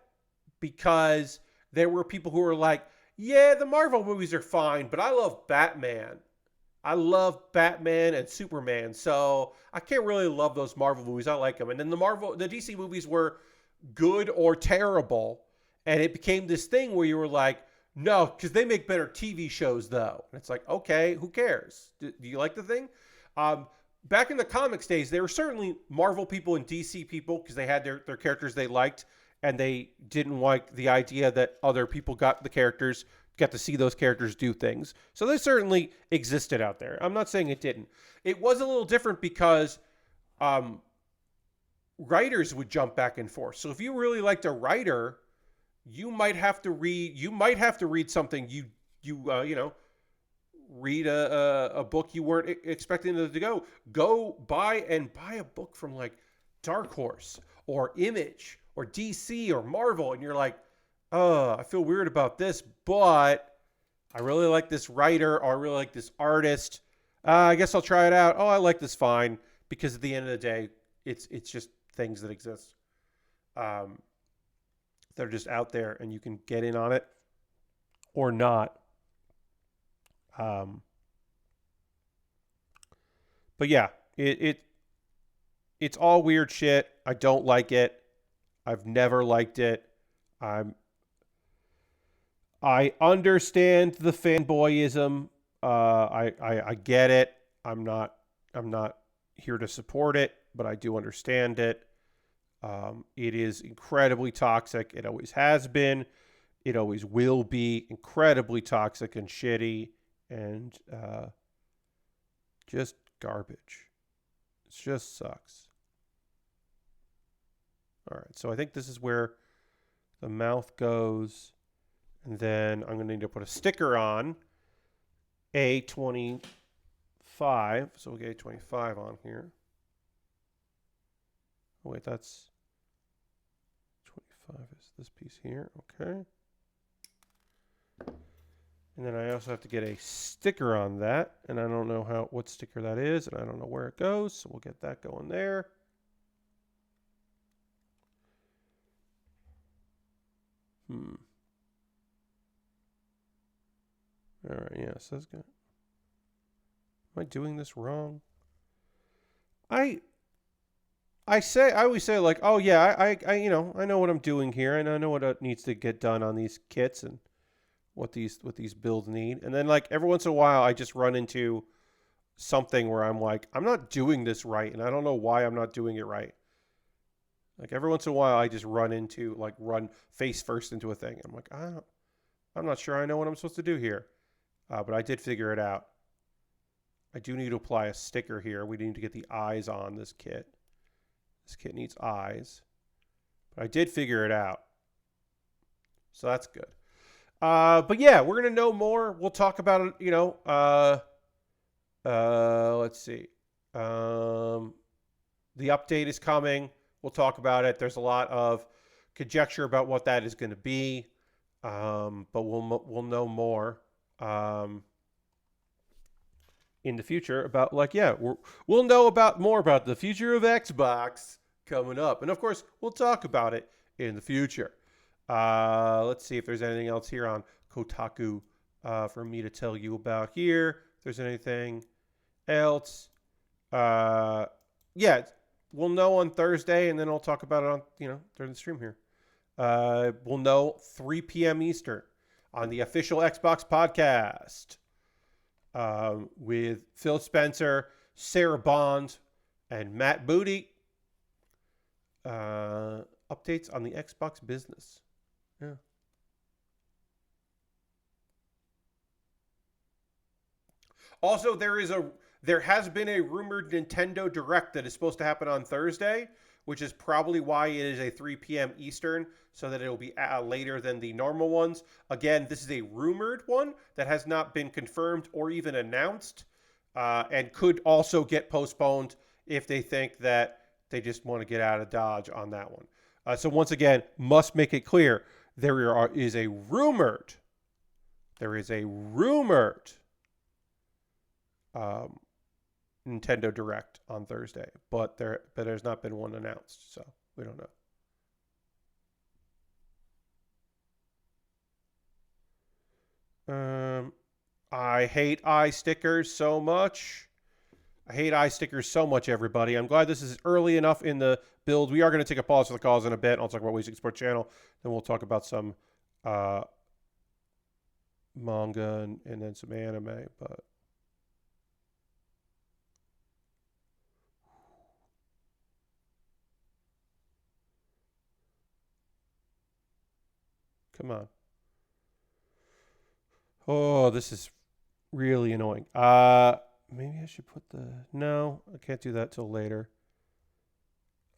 because there were people who were like, yeah, the Marvel movies are fine, but I love Batman. I love Batman and Superman, so I can't really love those Marvel movies. I like them. And then the DC movies were good or terrible, and it became this thing where you were like, no, because they make better TV shows, though. And it's like, okay, who cares? Do you like the thing? Back in the comics days, there were certainly Marvel people and DC people because they had their characters they liked, and they didn't like the idea that other people got to see those characters do things. So they certainly existed out there. I'm not saying it didn't. It was a little different because writers would jump back and forth. So if you really liked a writer, you might have to read something read a book you weren't expecting to go buy a book from like Dark Horse or Image or DC or Marvel, and you're like, oh, I feel weird about this, but I really like this writer, or I really like this artist. I guess I'll try it out. Oh, I like this fine, because at the end of the day, it's just things that exist. They're just out there, and you can get in on it or not. But yeah, it's all weird shit. I don't like it. I've never liked it. I understand the fanboyism. I get it. I'm not here to support it, but I do understand it. It is incredibly toxic. It always has been. It always will be incredibly toxic and shitty and just garbage. It just sucks. All right, so I think this is where the mouth goes. And then I'm going to need to put a sticker on A25. So we'll get A25 on here. Oh, wait, that's 25 is this piece here. Okay. And then I also have to get a sticker on that. And I don't know what sticker that is. And I don't know where it goes. So we'll get that going there. All right, yeah, so that's good. Am I doing this wrong? I always say like, oh yeah, I know what I'm doing here, and I know what needs to get done on these kits and what these builds need. And then like every once in a while, I just run into something where I'm like, I'm not doing this right, and I don't know why I'm not doing it right. Like every once in a while, I just run face first into a thing. I'm like, I'm not sure I know what I'm supposed to do here, but I did figure it out. I do need to apply a sticker here. We need to get the eyes on this kit. This kit needs eyes, but I did figure it out, so that's good. But yeah, we're gonna know more. We'll talk about it. You know, let's see. The update is coming. We'll talk about it. There's a lot of conjecture about what that is going to be, but we'll know more in the future about we'll know about more about the future of Xbox coming up, and of course we'll talk about it in the future. Let's see if there's anything else here on Kotaku for me to tell you about here. If there's anything else, yeah. We'll know on Thursday, and then I'll talk about it on, during the stream here. We'll know 3 p.m. Eastern on the official Xbox podcast with Phil Spencer, Sarah Bond, and Matt Booty. Updates on the Xbox business. Yeah. Also, there has been a rumored Nintendo Direct that is supposed to happen on Thursday, which is probably why it is a 3 p.m. Eastern, so that it will be later than the normal ones. Again, this is a rumored one that has not been confirmed or even announced, and could also get postponed if they think that they just want to get out of Dodge on that one. So once again, must make it clear, there is a rumored Nintendo Direct on Thursday, but there's not been one announced, so we don't know. I hate eye stickers so much. Everybody. I'm glad this is early enough in the build. We are going to take a pause for the calls in a bit. I'll talk about Ways to Export Channel. Then we'll talk about some manga and then some anime, but come on. Oh, this is really annoying. Maybe I should put no, I can't do that till later.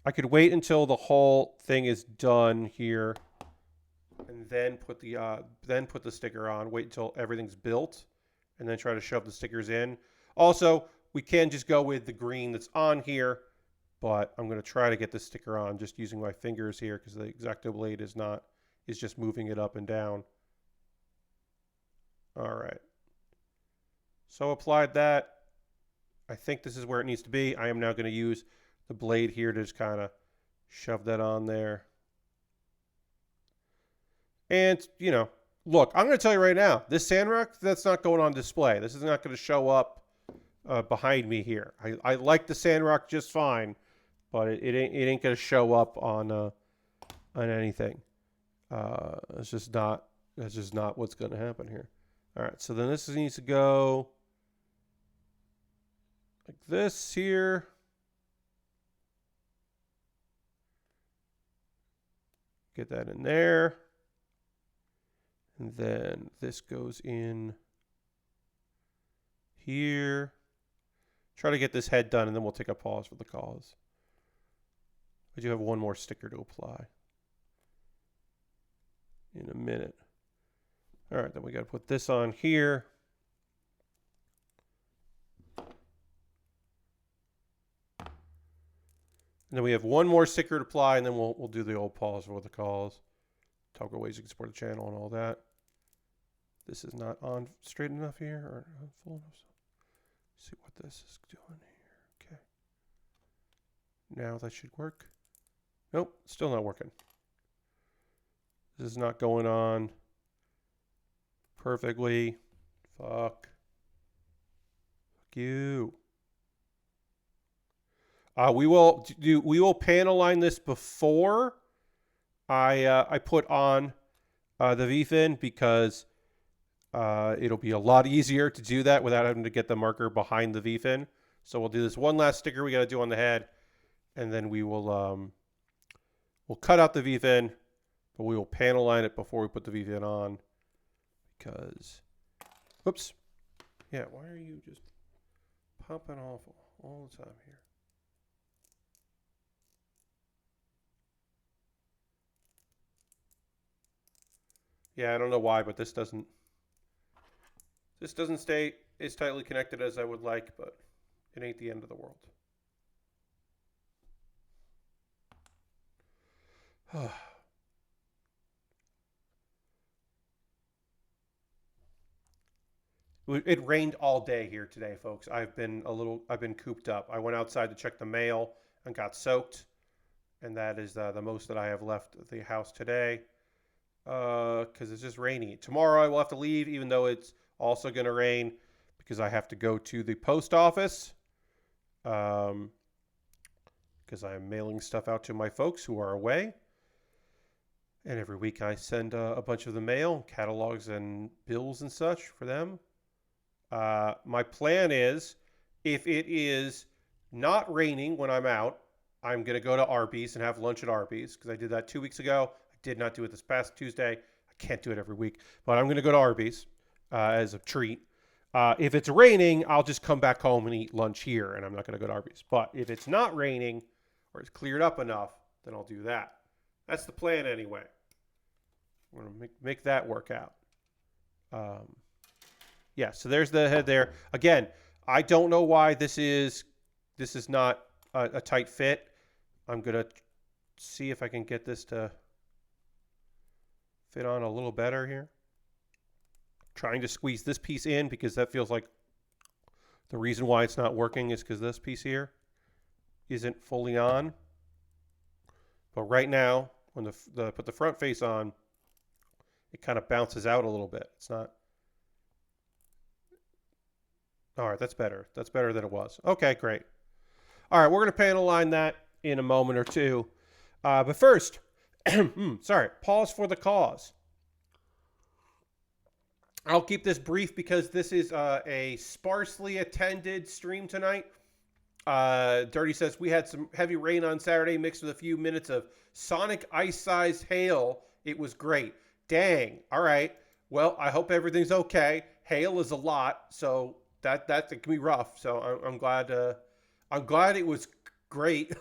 I could wait until the whole thing is done here and then put the sticker on, wait until everything's built, and then try to shove the stickers in. Also, we can just go with the green that's on here, but I'm going to try to get the sticker on just using my fingers here because the X-Acto blade is just moving it up and down. All right. So applied that. I think this is where it needs to be. I am now going to use the blade here to just kind of shove that on there. And, look, I'm going to tell you right now, this Sandrock, that's not going on display. This is not going to show up behind me here. I like the Sandrock just fine, but it ain't going to show up on anything. That's just not what's going to happen here. All right, so then this needs to go like this here. Get that in there. And then this goes in here. Try to get this head done, and then we'll take a pause for the calls. I do have one more sticker to apply in a minute. All right, then we got to put this on here. And then we have one more sticker to apply, and then we'll do the old pause for the calls. Talk about ways you can support the channel and all that. This is not on straight enough here, or full enough. Let's see what this is doing here. Okay. Now that should work. Nope, still not working. This is not going on perfectly. Fuck you. We will panel line this before I put on the VFin, because It'll be a lot easier to do that without having to get the marker behind the V-fin. So we'll do this one last sticker we got to do on the head, and then we will we'll cut out the V-fin, but we will panel line it before we put the V-fin on. Because, whoops, yeah, why are you just popping off all the time here? Yeah, I don't know why, but this doesn't stay as tightly connected as I would like, but it ain't the end of the world. It rained all day here today, folks. I've been cooped up. I went outside to check the mail and got soaked, and that is the most that I have left of the house today. Because it's just rainy. Tomorrow I will have to leave, even though it's also going to rain, because I have to go to the post office. Because I am mailing stuff out to my folks who are away. And every week I send a bunch of the mail, catalogs and bills and such for them. My plan is, if it is not raining when I'm out, I'm going to go to Arby's and have lunch at Arby's, because I did that 2 weeks ago. I did not do it this past Tuesday. I can't do it every week, but I'm going to go to Arby's as a treat. If it's raining, I'll just come back home and eat lunch here, and I'm not going to go to Arby's. But if it's not raining or it's cleared up enough, then I'll do that. That's the plan anyway. I'm going to make that work out. Yeah, so there's the head there. Again, I don't know why this is not a tight fit. I'm going to see if I can get this to fit on a little better here. Trying to squeeze this piece in, because that feels like the reason why it's not working is because this piece here isn't fully on. But right now, when put the front face on, it kind of bounces out a little bit. It's not. All right, that's better. That's better than it was. Okay, great. All right, we're going to panel line that in a moment or two. But first, sorry, pause for the cause. I'll keep this brief because this is a sparsely attended stream tonight. Dirty says, we had some heavy rain on Saturday mixed with a few minutes of sonic ice-sized hail. It was great. Dang. All right. Well, I hope everything's okay. Hail is a lot, so that can be rough. So I'm glad it was great.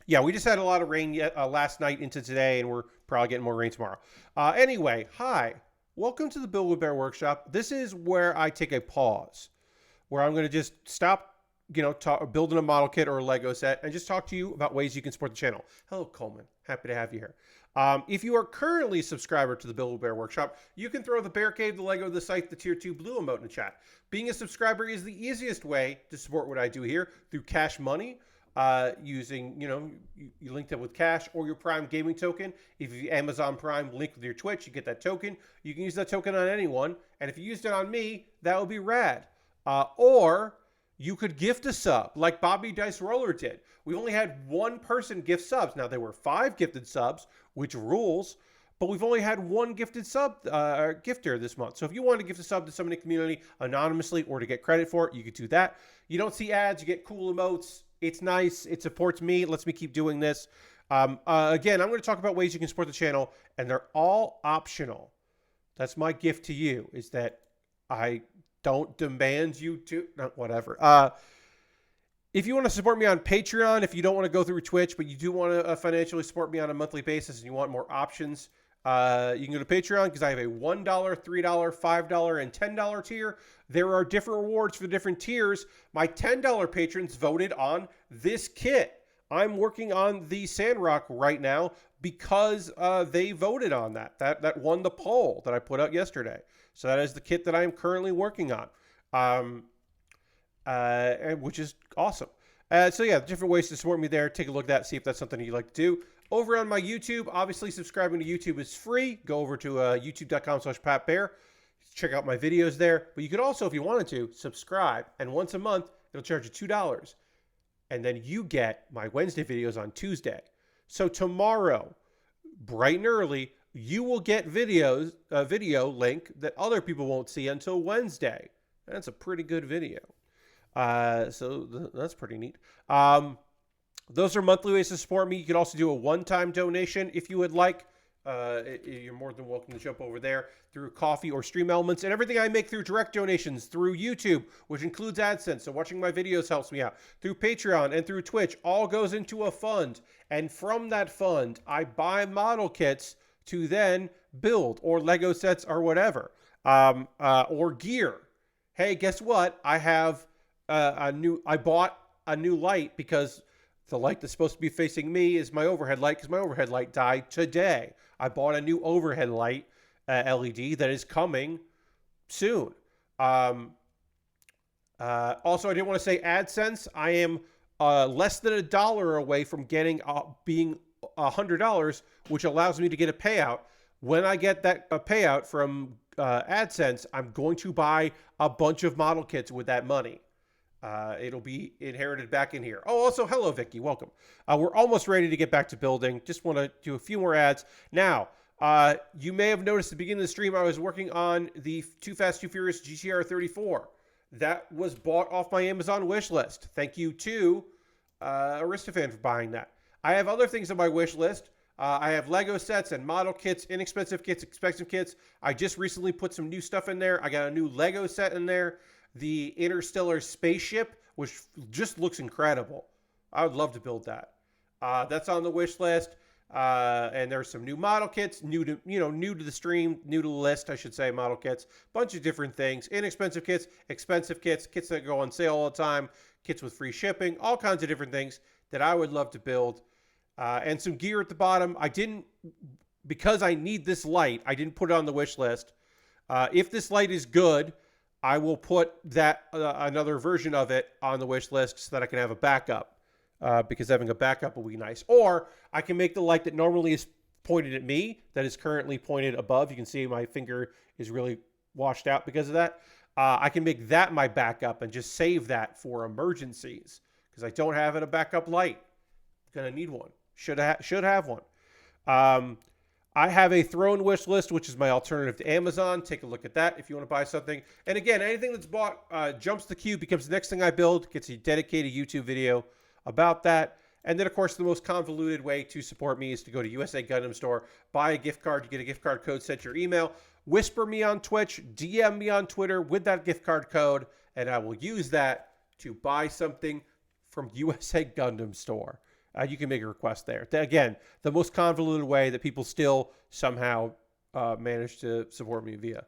Yeah, we just had a lot of rain last night into today, and we're probably getting more rain tomorrow. Anyway, hi. Welcome to the Build With Baer Workshop. This is where I take a pause, where I'm going to just stop, building a model kit or a Lego set and just talk to you about ways you can support the channel. Hello, Coleman. Happy to have you here. If you are currently a subscriber to the Build With Baer Workshop, you can throw the Bear Cave, the Lego, the Scythe, the Tier 2 Blue emote in the chat. Being a subscriber is the easiest way to support what I do here through Cash Money, using, you linked up with Cash or your Prime Gaming token. If you Amazon Prime link with your Twitch, you get that token. You can use that token on anyone. And if you used it on me, that would be rad. Or you could gift a sub like Bobby Dice Roller did. We only had one person gift subs. Now, there were 5 gifted subs, which rules, but we've only had one gifted sub gifter this month. So if you want to gift a sub to somebody in the community anonymously or to get credit for it, you could do that. You don't see ads. You get cool emotes. It's nice. It supports me. It lets me keep doing this. Again, I'm going to talk about ways you can support the channel, and they're all optional. That's my gift to you, is that I don't demand you to, whatever. If you want to support me on Patreon, if you don't want to go through Twitch, but you do want to financially support me on a monthly basis and you want more options, you can go to Patreon, because I have a $1, $3, $5, and $10 tier. There are different rewards for the different tiers. My $10 patrons voted on this kit. I'm working on the Sandrock right now because they voted on that. That won the poll that I put out yesterday. So that is the kit that I am currently working on, which is awesome. So yeah, different ways to support me there. Take a look at that, see if that's something you'd like to do. Over on my YouTube, obviously subscribing to YouTube is free. Go over to youtube.com/PatBear. Check out my videos there. But you could also, if you wanted to, subscribe. And once a month, it'll charge you $2. And then you get my Wednesday videos on Tuesday. So tomorrow, bright and early, you will get a video link that other people won't see until Wednesday. That's a pretty good video. So that's pretty neat. Those are monthly ways to support me. You can also do a one-time donation if you would like. You're more than welcome to jump over there through Coffee or Stream Elements, and everything I make through direct donations through YouTube, which includes AdSense, so watching my videos helps me out, through Patreon and through Twitch, all goes into a fund, and from that fund I buy model kits to then build, or Lego sets, or whatever, or gear. Hey, guess what? I bought a new light, because the light that's supposed to be facing me is my overhead light, because my overhead light died today. I bought a new overhead light LED that is coming soon. Also, I didn't want to say AdSense. I am less than $1 away from getting being $100, which allows me to get a payout. When I get that payout from AdSense, I'm going to buy a bunch of model kits with that money. It'll be inherited back in here. Oh, also, hello, Vicky. Welcome. We're almost ready to get back to building. Just want to do a few more ads. Now, you may have noticed at the beginning of the stream, I was working on the Too Fast, Too Furious GTR-34. That was bought off my Amazon wish list. Thank you to Aristofan for buying that. I have other things on my wish list. I have Lego sets and model kits, inexpensive kits, expensive kits. I just recently put some new stuff in there. I got a new Lego set in there. The Interstellar spaceship, which just looks incredible. I would love to build that. That's on the wish list. And there's some new model kits, new to the stream, new to the list, I should say, model kits. Bunch of different things. Inexpensive kits, expensive kits, kits that go on sale all the time, kits with free shipping, all kinds of different things that I would love to build. And some gear at the bottom. Because I need this light, I didn't put it on the wish list. If this light is good, I will put that another version of it on the wish list so that I can have a backup, because having a backup will be nice. Or I can make the light that normally is pointed at me, that is currently pointed above. You can see my finger is really washed out because of that. I can make that my backup and just save that for emergencies, because I don't have a backup light. Gonna need one. Should have one. I have a Throne wish list, which is my alternative to Amazon. Take a look at that if you want to buy something. And again, anything that's bought jumps the queue, becomes the next thing I build, gets a dedicated YouTube video about that. And then, of course, the most convoluted way to support me is to go to USA Gundam Store, buy a gift card. You get a gift card code sent to your email. Whisper me on Twitch, DM me on Twitter with that gift card code, and I will use that to buy something from USA Gundam Store. You can make a request there. Again, the most convoluted way that people still somehow manage to support me via.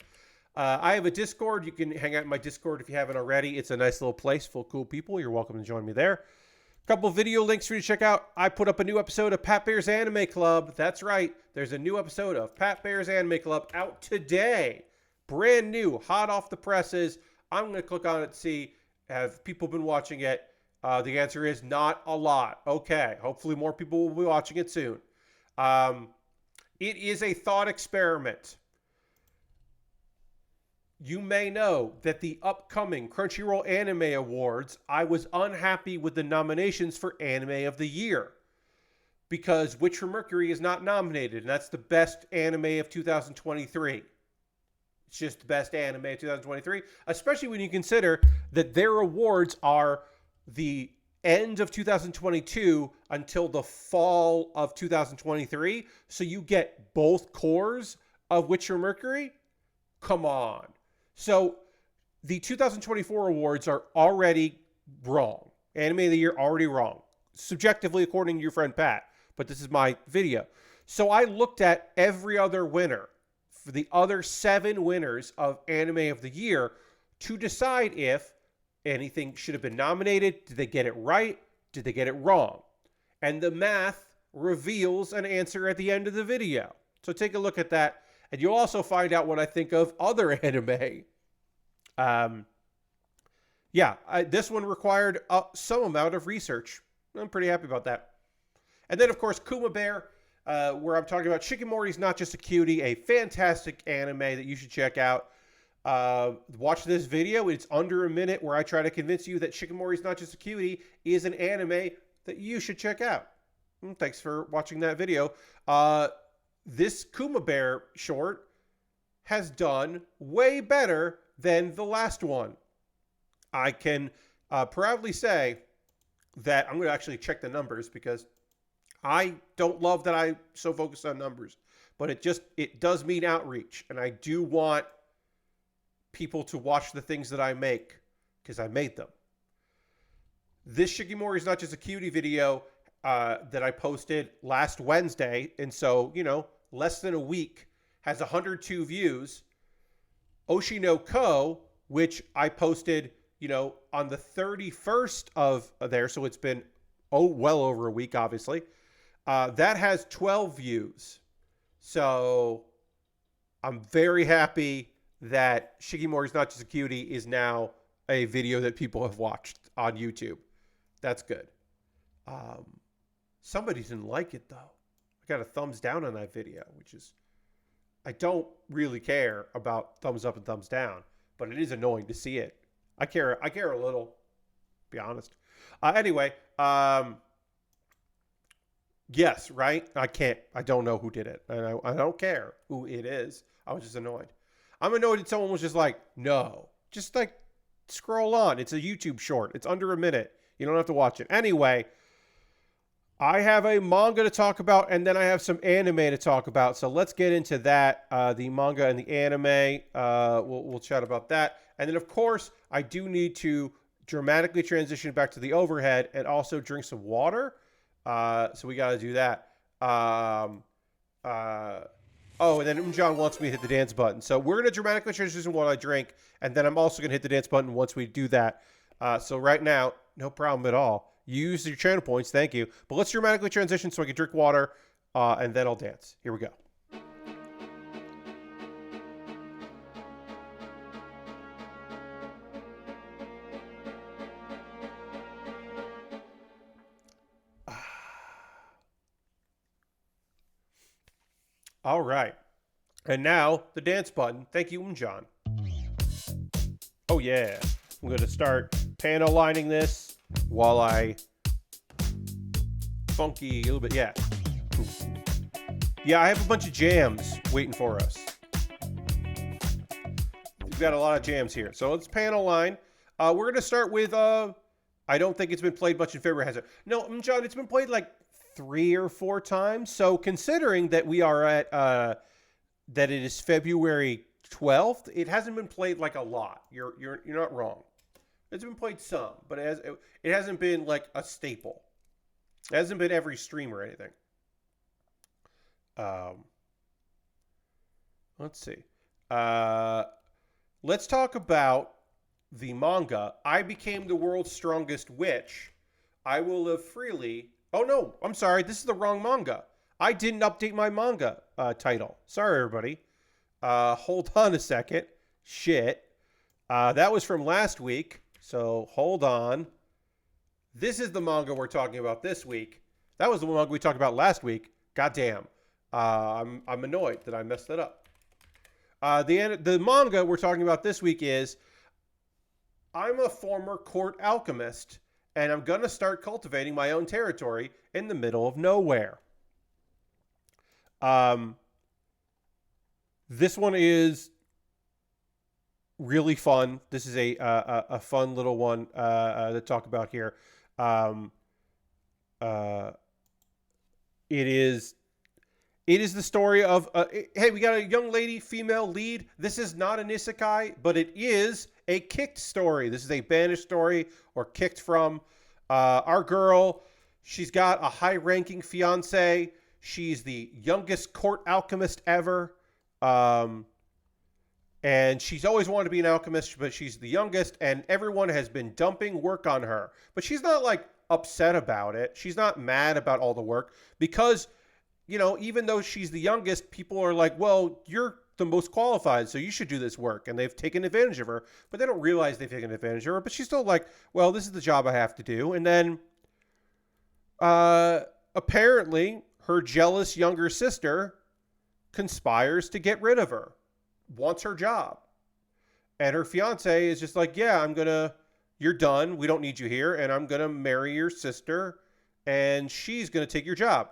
I have a Discord. You can hang out in my Discord if you haven't already. It's a nice little place full of cool people. You're welcome to join me there. A couple video links for you to check out. I put up a new episode of Pat Baer's Anime Club. That's right. There's a new episode of Pat Baer's Anime Club out today. Brand new, hot off the presses. I'm going to click on it to see, have people been watching it? The answer is not a lot. Okay. Hopefully more people will be watching it soon. It is a thought experiment. You may know that the upcoming Crunchyroll Anime Awards, I was unhappy with the nominations for Anime of the Year, because Witch from Mercury is not nominated, and that's the best anime of 2023. It's just the best anime of 2023, especially when you consider that their awards are the end of 2022 until the fall of 2023. So you get both cores of Witch from Mercury. Come on. So the 2024 awards are already wrong. Anime of the Year already wrong. Subjectively, according to your friend Pat. But this is my video. So I looked at every other winner, for the other 7 winners of Anime of the Year, to decide if anything should have been nominated. Did they get it right? Did they get it wrong? And the math reveals an answer at the end of the video. So take a look at that. And you'll also find out what I think of other anime. This one required some amount of research. I'm pretty happy about that. And then, of course, Kuma Baer, where I'm talking about Shikimori's Not Just a Cutie, a fantastic anime that you should check out. Watch this video. It's under a minute, where I try to convince you that Shikimori's Not Just a Cutie is an anime that you should check out. Thanks for watching that video. this Kuma Baer short has done way better than the last one. I can proudly say that I'm going to actually check the numbers because I don't love that I so focused on numbers, but it does mean outreach, and I do want people to watch the things that I make because I made them. This Shikimori is not just a cutie video that I posted last Wednesday, and so, less than a week, has 102 views. Oshino Ko, which I posted, on the 31st of there, so it's been, well over a week, obviously. That has 12 views. So I'm very happy that Shikimori's Not Just a Cutie is now a video that people have watched on YouTube. That's good. Somebody didn't like it, though. I got a thumbs down on that video, which is... I don't really care about thumbs up and thumbs down, but it is annoying to see it. I care a little, to be honest. Anyway, yes, right? I don't know who did it. And I don't care who it is. I was just annoyed. I'm annoyed that someone was just like, no. Just like, scroll on. It's a YouTube short. It's under a minute. You don't have to watch it. Anyway, I have a manga to talk about, and then I have some anime to talk about. So let's get into that, the manga and the anime. We'll chat about that. And then, of course, I do need to dramatically transition back to the overhead and also drink some water. So we got to do that. And then John wants me to hit the dance button. So we're going to dramatically transition while I drink, and then I'm also going to hit the dance button once we do that. So right now, no problem at all. Use your channel points, thank you. But let's dramatically transition so I can drink water, and then I'll dance. Here we go. All right. And now, the dance button. Thank you, John. Oh, yeah. I'm going to start panel lining this while I funky a little bit. Yeah. Yeah, I have a bunch of jams waiting for us. We've got a lot of jams here. So let's panel line. We're going to start with, I don't think it's been played much in February, has it? No, John, it's been played like 3 or 4 times. So considering that we are at, that it is February 12th, it hasn't been played like a lot. You're not wrong. It's been played some, but it hasn't been like a staple. It hasn't been every stream or anything. Let's see. Let's talk about the manga. I Became the World's Strongest Witch. I Will Live Freely. Oh no, I'm sorry. This is the wrong manga. I didn't update my manga title. Sorry, everybody. Hold on a second. Shit. That was from last week. So hold on. This is the manga we're talking about this week. That was the manga we talked about last week. Goddamn. I'm annoyed that I messed that up. The manga we're talking about this week is I'm a former court alchemist, and I'm going to start cultivating my own territory in the middle of nowhere. This one is really fun. This is a fun little one to talk about here. It is the story of hey, we got a young lady, female lead. This is not an isekai, but it is a kicked story. This is a banished story or kicked from our girl. She's got a high-ranking fiance. She's the youngest court alchemist ever. And she's always wanted to be an alchemist, but she's the youngest, and everyone has been dumping work on her. But she's not, like, upset about it. She's not mad about all the work because, even though she's the youngest, people are like, well, you're the most qualified, so you should do this work. And they've taken advantage of her, but they don't realize they've taken advantage of her. But she's still like, well, this is the job I have to do. And then apparently her jealous younger sister conspires to get rid of her. Wants her job. And her fiance is just like, yeah, you're done. We don't need you here. And I'm going to marry your sister. And she's going to take your job.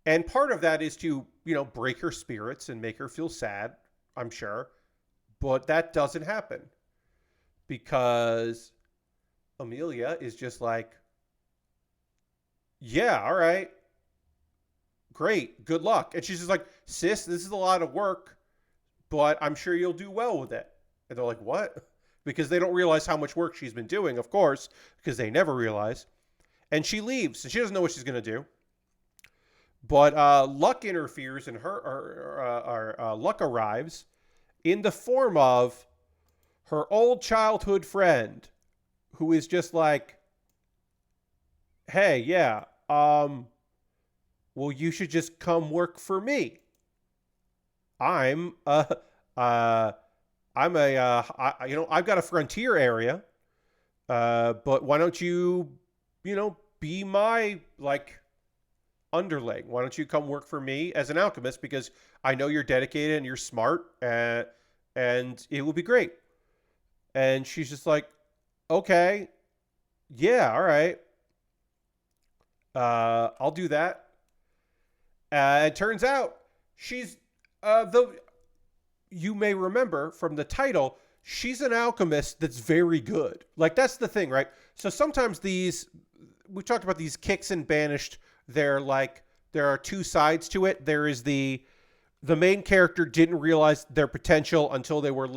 And part of that is to, break her spirits and make her feel sad, I'm sure. But that doesn't happen because Amelia is just like, yeah, all right, great, good luck. And she's just like, sis, this is a lot of work, but I'm sure you'll do well with it. And they're like, what? Because they don't realize how much work she's been doing, of course, because they never realize. And she leaves, and she doesn't know what she's going to do. But luck interferes, and luck arrives in the form of her old childhood friend, who is just like, hey, yeah, well, you should just come work for me. I'm I've got a frontier area, but why don't you, be my underling? Why don't you come work for me as an alchemist? Because I know you're dedicated and you're smart, and it will be great. And she's just like, okay, yeah, all right, I'll do that. It turns out she's the you may remember from the title, she's an alchemist that's very good. Like, that's the thing, right? So sometimes we talked about these kicks and banished. They're like, there are two sides to it. There is the main character didn't realize their potential until they were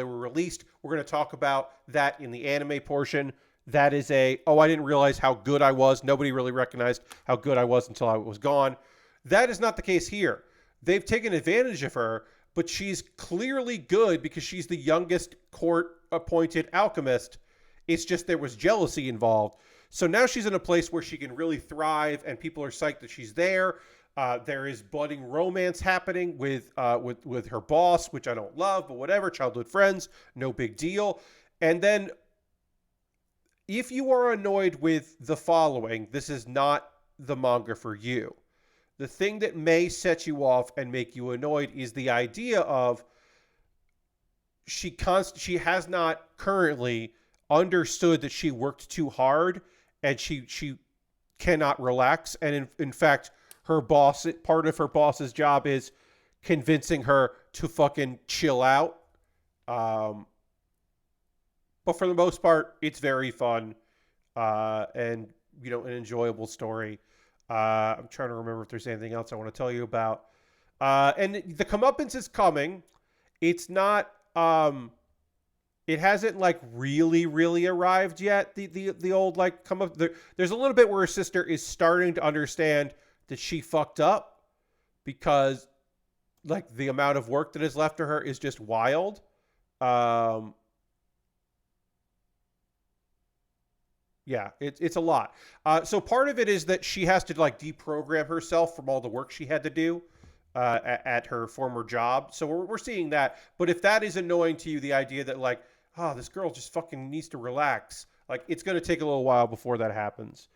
released. We're going to talk about that in the anime portion. That is I didn't realize how good I was. Nobody really recognized how good I was until I was gone. That is not the case here. They've taken advantage of her, but she's clearly good because she's the youngest court-appointed alchemist. It's just there was jealousy involved. So now she's in a place where she can really thrive, and people are psyched that she's there. There is budding romance happening with her boss, which I don't love, but whatever. Childhood friends, no big deal. And then, if you are annoyed with the following, this is not the manga for you. The thing that may set you off and make you annoyed is the idea of she has not currently understood that she worked too hard, and she cannot relax. And in fact, part of her boss's job is convincing her to fucking chill out. But for the most part, it's very fun, and an enjoyable story. I'm trying to remember if there's anything else I want to tell you about. And the comeuppance is coming. It's not. It hasn't really, really arrived yet. The old come up. There's a little bit where her sister is starting to understand that she fucked up, because the amount of work that is left to her is just wild. Yeah, it's a lot. So part of it is that she has to deprogram herself from all the work she had to do at her former job. So we're seeing that. But if that is annoying to you, the idea that this girl just fucking needs to relax, it's going to take a little while before that happens.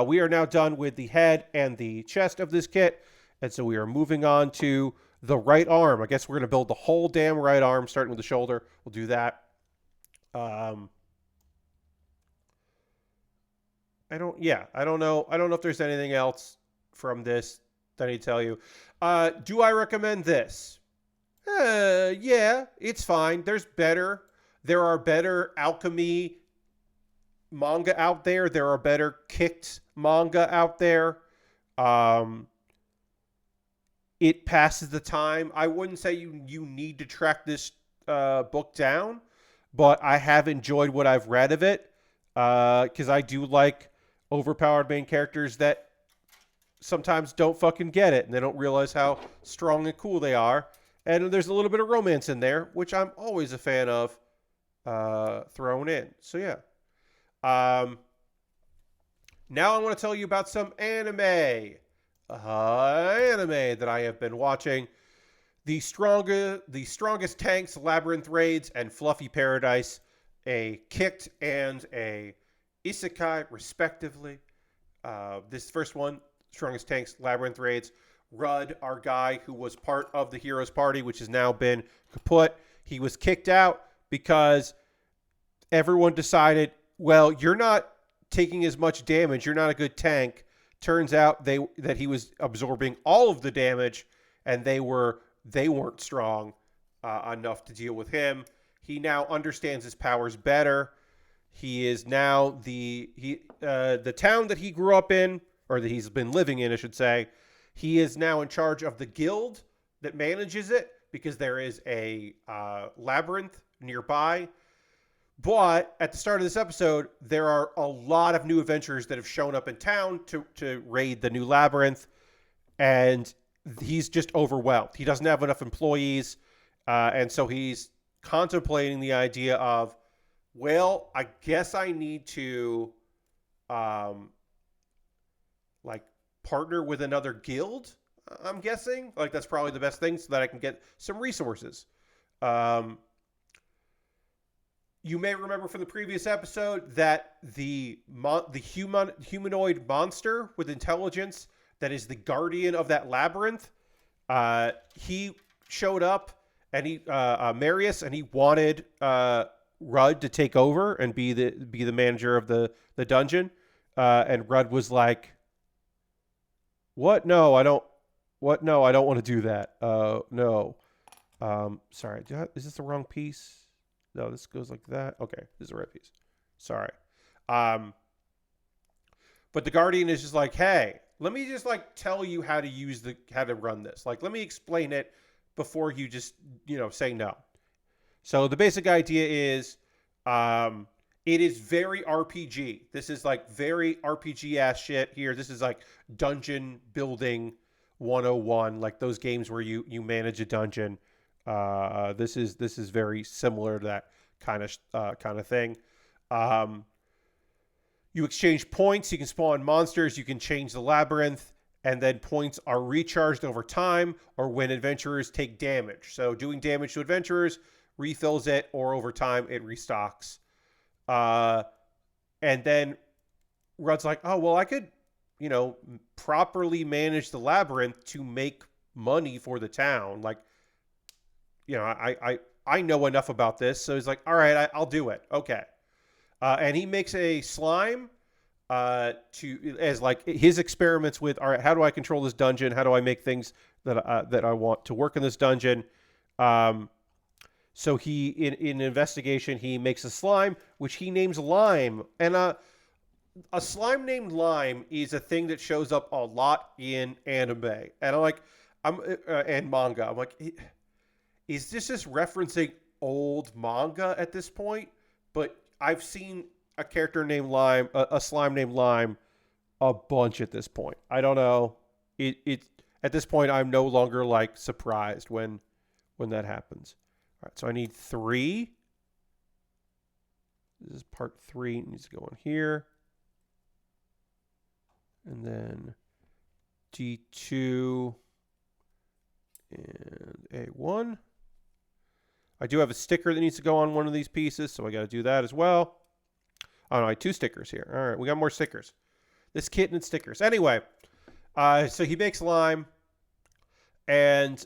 We are now done with the head and the chest of this kit, and so we are moving on to the right arm. I guess we're going to build the whole damn right arm, starting with the shoulder. We'll do that. I don't know if there's anything else from this that I need to tell you. Do I recommend this? Yeah, it's fine. There are better alchemy manga out there. There are better kicked manga out there. It passes the time. I wouldn't say you need to track this book down, but I have enjoyed what I've read of it, because I do like overpowered main characters that sometimes don't fucking get it, and they don't realize how strong and cool they are. And there's a little bit of romance in there, which I'm always a fan of thrown in. So yeah. Now I want to tell you about some anime. Anime that I have been watching. The Strongest Tanks, Labyrinth Raids, and Fluffy Paradise. A kicked and a isekai, respectively. This first one, Strongest Tanks, Labyrinth Raids. Rudd, our guy who was part of the Heroes Party, which has now been kaput. He was kicked out because everyone decided, well, you're not taking as much damage. You're not a good tank. Turns out that he was absorbing all of the damage, and they weren't strong enough to deal with him. He now understands his powers better. He is now the town that he grew up in, or that he's been living in, I should say. He is now in charge of the guild that manages it, because there is a labyrinth nearby. But at the start of this episode, there are a lot of new adventurers that have shown up in town to raid the new labyrinth, and he's just overwhelmed. He doesn't have enough employees, and so he's contemplating the idea of, well, I guess I need to like partner with another guild. I'm guessing like that's probably the best thing, so that I can get some resources. You may remember from the previous episode that the humanoid monster with intelligence that is the guardian of that labyrinth, he showed up, and he Marius, and he wanted Rudd to take over and be the manager of the dungeon, and Rudd was like, "What? No, I don't. What? No, I don't want to do that. No. Sorry, is this the wrong piece? No, this goes like that. Okay, this is the right piece. Sorry. But the Guardian is just like, hey, let me just like tell you how to run this. Like, let me explain it before you just, say no. So the basic idea is, it is very RPG. This is like very RPG ass shit here. This is like dungeon building 101, like those games where you manage a dungeon. This is very similar to that kind of thing. You exchange points. You can spawn monsters. You can change the labyrinth, and then points are recharged over time or when adventurers take damage. So doing damage to adventurers refills it, or over time it restocks. And then Rudd's like, oh well, I could, properly manage the labyrinth to make money for the town. Like, I know enough about this. So he's like, all right, I'll do it. Okay. And he makes a slime as like his experiments with, all right, how do I control this dungeon? How do I make things that I want to work in this dungeon? So he, in investigation, he makes a slime, which he names Lime. And a slime named Lime is a thing that shows up a lot in anime. And and manga. I'm like, is this just referencing old manga at this point? But I've seen a character named Lime, a slime named Lime, a bunch at this point. I don't know. It at this point, I'm no longer like surprised when that happens. All right, so I need 3. This is part 3. It needs to go in here. And then D2 and A1. I do have a sticker that needs to go on one of these pieces, so I got to do that as well. Oh, no, I have 2 stickers here. All right, we got more stickers. This kit and stickers. Anyway, so he makes lime, and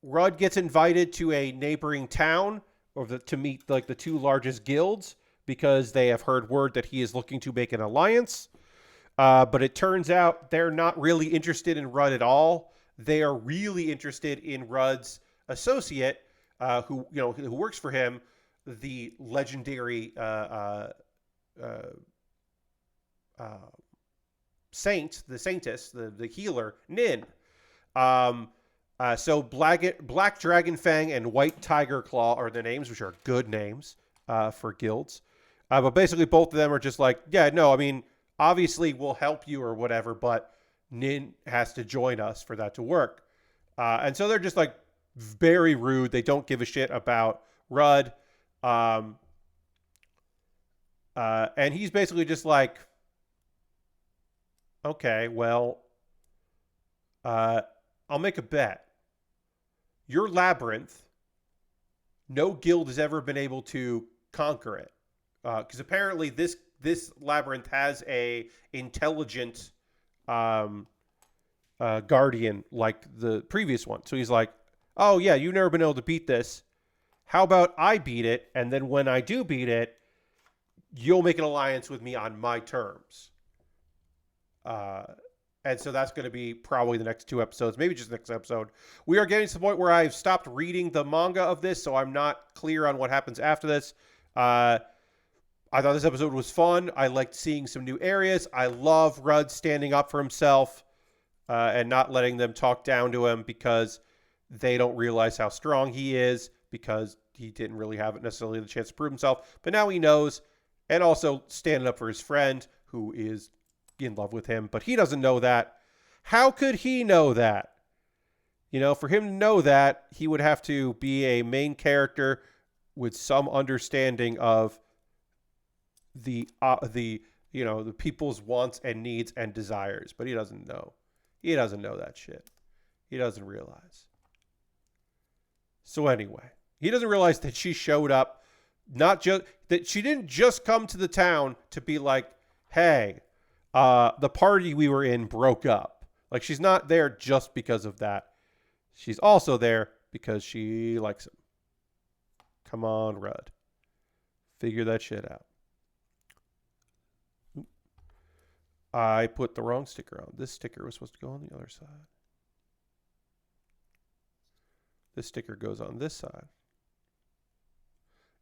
Rudd gets invited to a neighboring town to meet like the 2 largest guilds, because they have heard word that he is looking to make an alliance. But it turns out they're not really interested in Rudd at all. They are really interested in Rudd's associate, who works for him, the legendary saint, the saintess, the healer, Nin. So Black Dragon Fang and White Tiger Claw are the names, which are good names for guilds. But basically both of them are just like, yeah, no, I mean, obviously we'll help you or whatever, but Nin has to join us for that to work. And so they're just like very rude. They don't give a shit about Rudd. And he's basically just like, okay, well, I'll make a bet. Your labyrinth, no guild has ever been able to conquer it. Because apparently this labyrinth has a intelligent guardian like the previous one. So he's like, oh yeah, you've never been able to beat this. How about I beat it, and then when I do beat it, you'll make an alliance with me on my terms. And so that's going to be probably the next 2 episodes, maybe just the next episode. We are getting to the point where I've stopped reading the manga of this, so I'm not clear on what happens after this. I thought this episode was fun. I liked seeing some new areas. I love Rudd standing up for himself and not letting them talk down to him because they don't realize how strong he is, because he didn't really have necessarily the chance to prove himself. But now he knows, and also standing up for his friend who is in love with him, but he doesn't know that. How could he know that? You know, for him to know that, he would have to be a main character with some understanding of the people's wants and needs and desires, but he doesn't know. He doesn't know that shit. He doesn't realize. So anyway, he doesn't realize that she showed up, not just that she didn't just come to the town to be like, hey, the party we were in broke up. Like, she's not there just because of that. She's also there because she likes him. Come on, Rudd. Figure that shit out. I put the wrong sticker on. This sticker was supposed to go on the other side. This sticker goes on this side.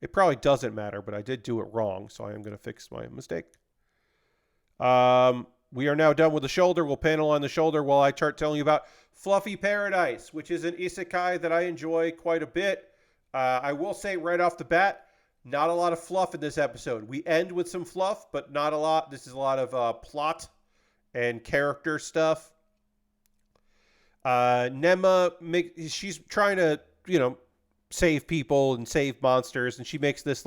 It probably doesn't matter, but I did do it wrong, so I am going to fix my mistake. We are now done with the shoulder. We'll panel on the shoulder while I start telling you about Fluffy Paradise, which is an isekai that I enjoy quite a bit. I will say right off the bat, not a lot of fluff in this episode. We end with some fluff, but not a lot. This is a lot of plot and character stuff. Nema, she's trying to, save people and save monsters, and she makes this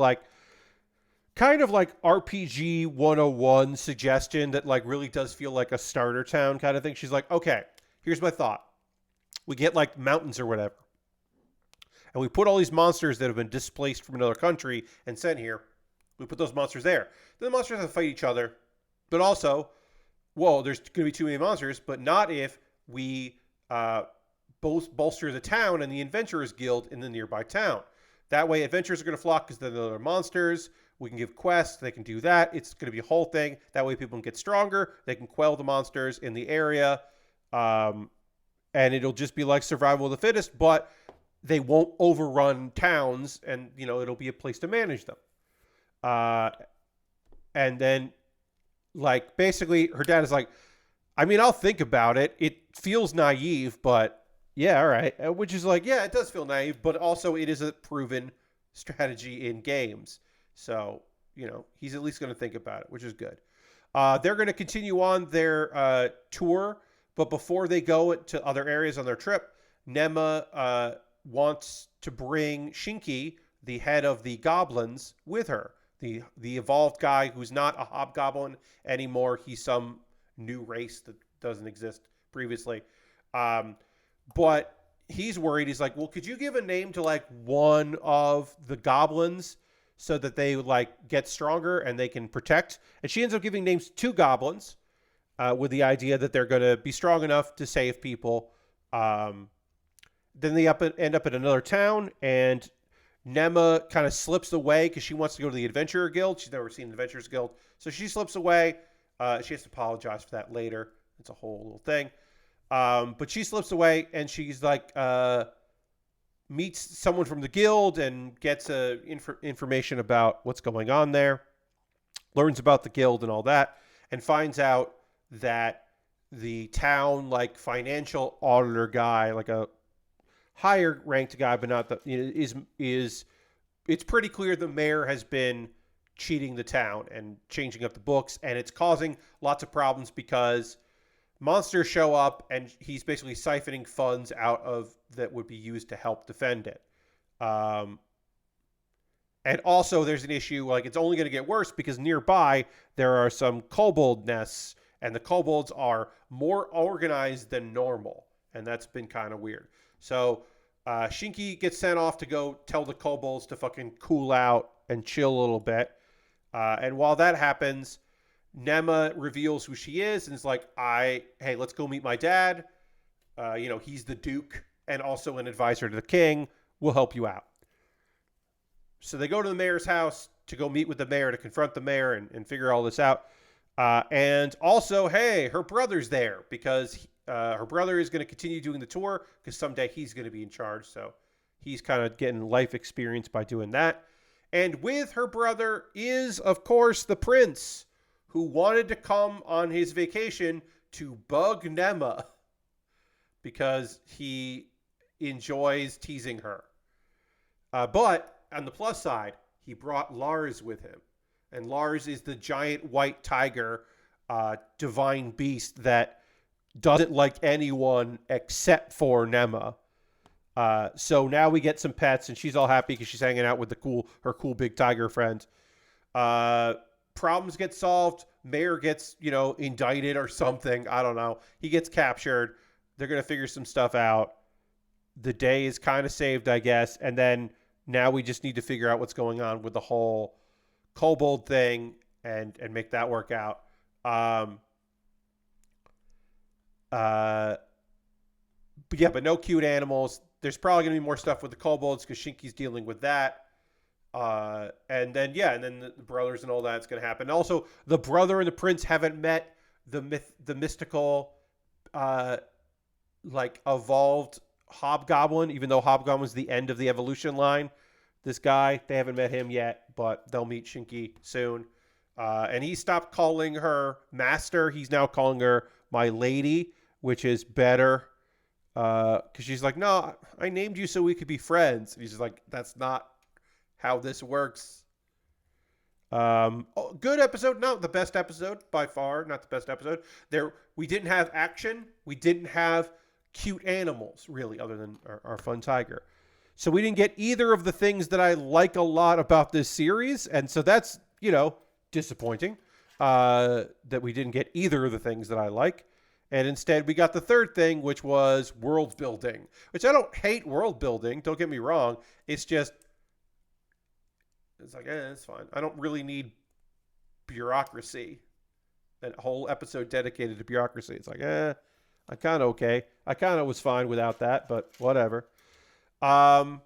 kind of like RPG 101 suggestion that really does feel like a starter town kind of thing. She's like, okay, here's my thought. We get mountains or whatever, and we put all these monsters that have been displaced from another country and sent here. We put those monsters there. Then the monsters have to fight each other, but also, there's going to be too many monsters, but not if we both bolster the town and the Adventurers Guild in the nearby town. That way, adventurers are going to flock because they're other monsters. We can give quests. They can do that. It's going to be a whole thing. That way, people can get stronger. They can quell the monsters in the area. And it'll just be like survival of the fittest, but they won't overrun towns, and, it'll be a place to manage them. And then, basically, her dad is like, I'll think about it. It feels naive, but yeah, all right. Which is yeah, it does feel naive, but also it is a proven strategy in games. So, he's at least going to think about it, which is good. They're going to continue on their tour, but before they go to other areas on their trip, Nema wants to bring Shinki, the head of the goblins, with her. The evolved guy who's not a hobgoblin anymore. He's some new race that doesn't exist previously. But he's worried. He's like, well, could you give a name to one of the goblins so that they get stronger and they can protect? And she ends up giving names to 2 goblins with the idea that they're going to be strong enough to save people. Then they end up at another town, and Nema kind of slips away because she wants to go to the Adventurer Guild. She's never seen the Adventurers Guild. So she slips away. She has to apologize for that later. It's a whole little thing. But she slips away, and she's meets someone from the guild and gets information about what's going on there, learns about the guild and all that, and finds out that the town financial auditor guy, a higher ranked guy, but not is it's pretty clear the mayor has been cheating the town and changing up the books, and it's causing lots of problems because monsters show up and he's basically siphoning funds out of that would be used to help defend it. And also there's an issue, it's only going to get worse because nearby there are some kobold nests, and the kobolds are more organized than normal. And that's been kind of weird. So Shinki gets sent off to go tell the kobolds to fucking cool out and chill a little bit. And while that happens, Nema reveals who she is and is like, hey, let's go meet my dad. He's the Duke and also an advisor to the king. We'll help you out. So they go to the mayor's house to go meet with the mayor, to confront the mayor and figure all this out. And also, hey, her brother's there because her brother is going to continue doing the tour because someday he's going to be in charge. So he's kind of getting life experience by doing that. And with her brother is, of course, the prince who wanted to come on his vacation to bug Nema because he enjoys teasing her. But on the plus side, he brought Lars with him. And Lars is the giant white tiger, divine beast that doesn't like anyone except for Nema. So now we get some pets, and she's all happy because she's hanging out with her cool big tiger friend. Problems get solved. Mayor gets, indicted or something. I don't know. He gets captured. They're going to figure some stuff out. The day is kind of saved, I guess. And then now we just need to figure out what's going on with the whole kobold thing and make that work out. But no cute animals. There's probably going to be more stuff with the kobolds because Shinki's dealing with that. And then the brothers and all that's going to happen. And also, the brother and the prince haven't met the mystical, evolved Hobgoblin, even though Hobgoblin's the end of the evolution line. This guy, they haven't met him yet, but they'll meet Shinki soon. And he stopped calling her master. He's now calling her my lady, which is better. Because she's like, no, I named you so we could be friends. And he's just like, that's not how this works. Good episode. Not the best episode by far. Not the best episode. We didn't have action. We didn't have cute animals, really, other than our fun tiger. So we didn't get either of the things that I like a lot about this series. And so that's, disappointing that we didn't get either of the things that I like. And instead we got the third thing, which was world building, which I don't hate world building. Don't get me wrong. It's like, it's fine. I don't really need bureaucracy. A whole episode dedicated to bureaucracy. It's like, I'm kind of okay. I kind of was fine without that, but whatever. So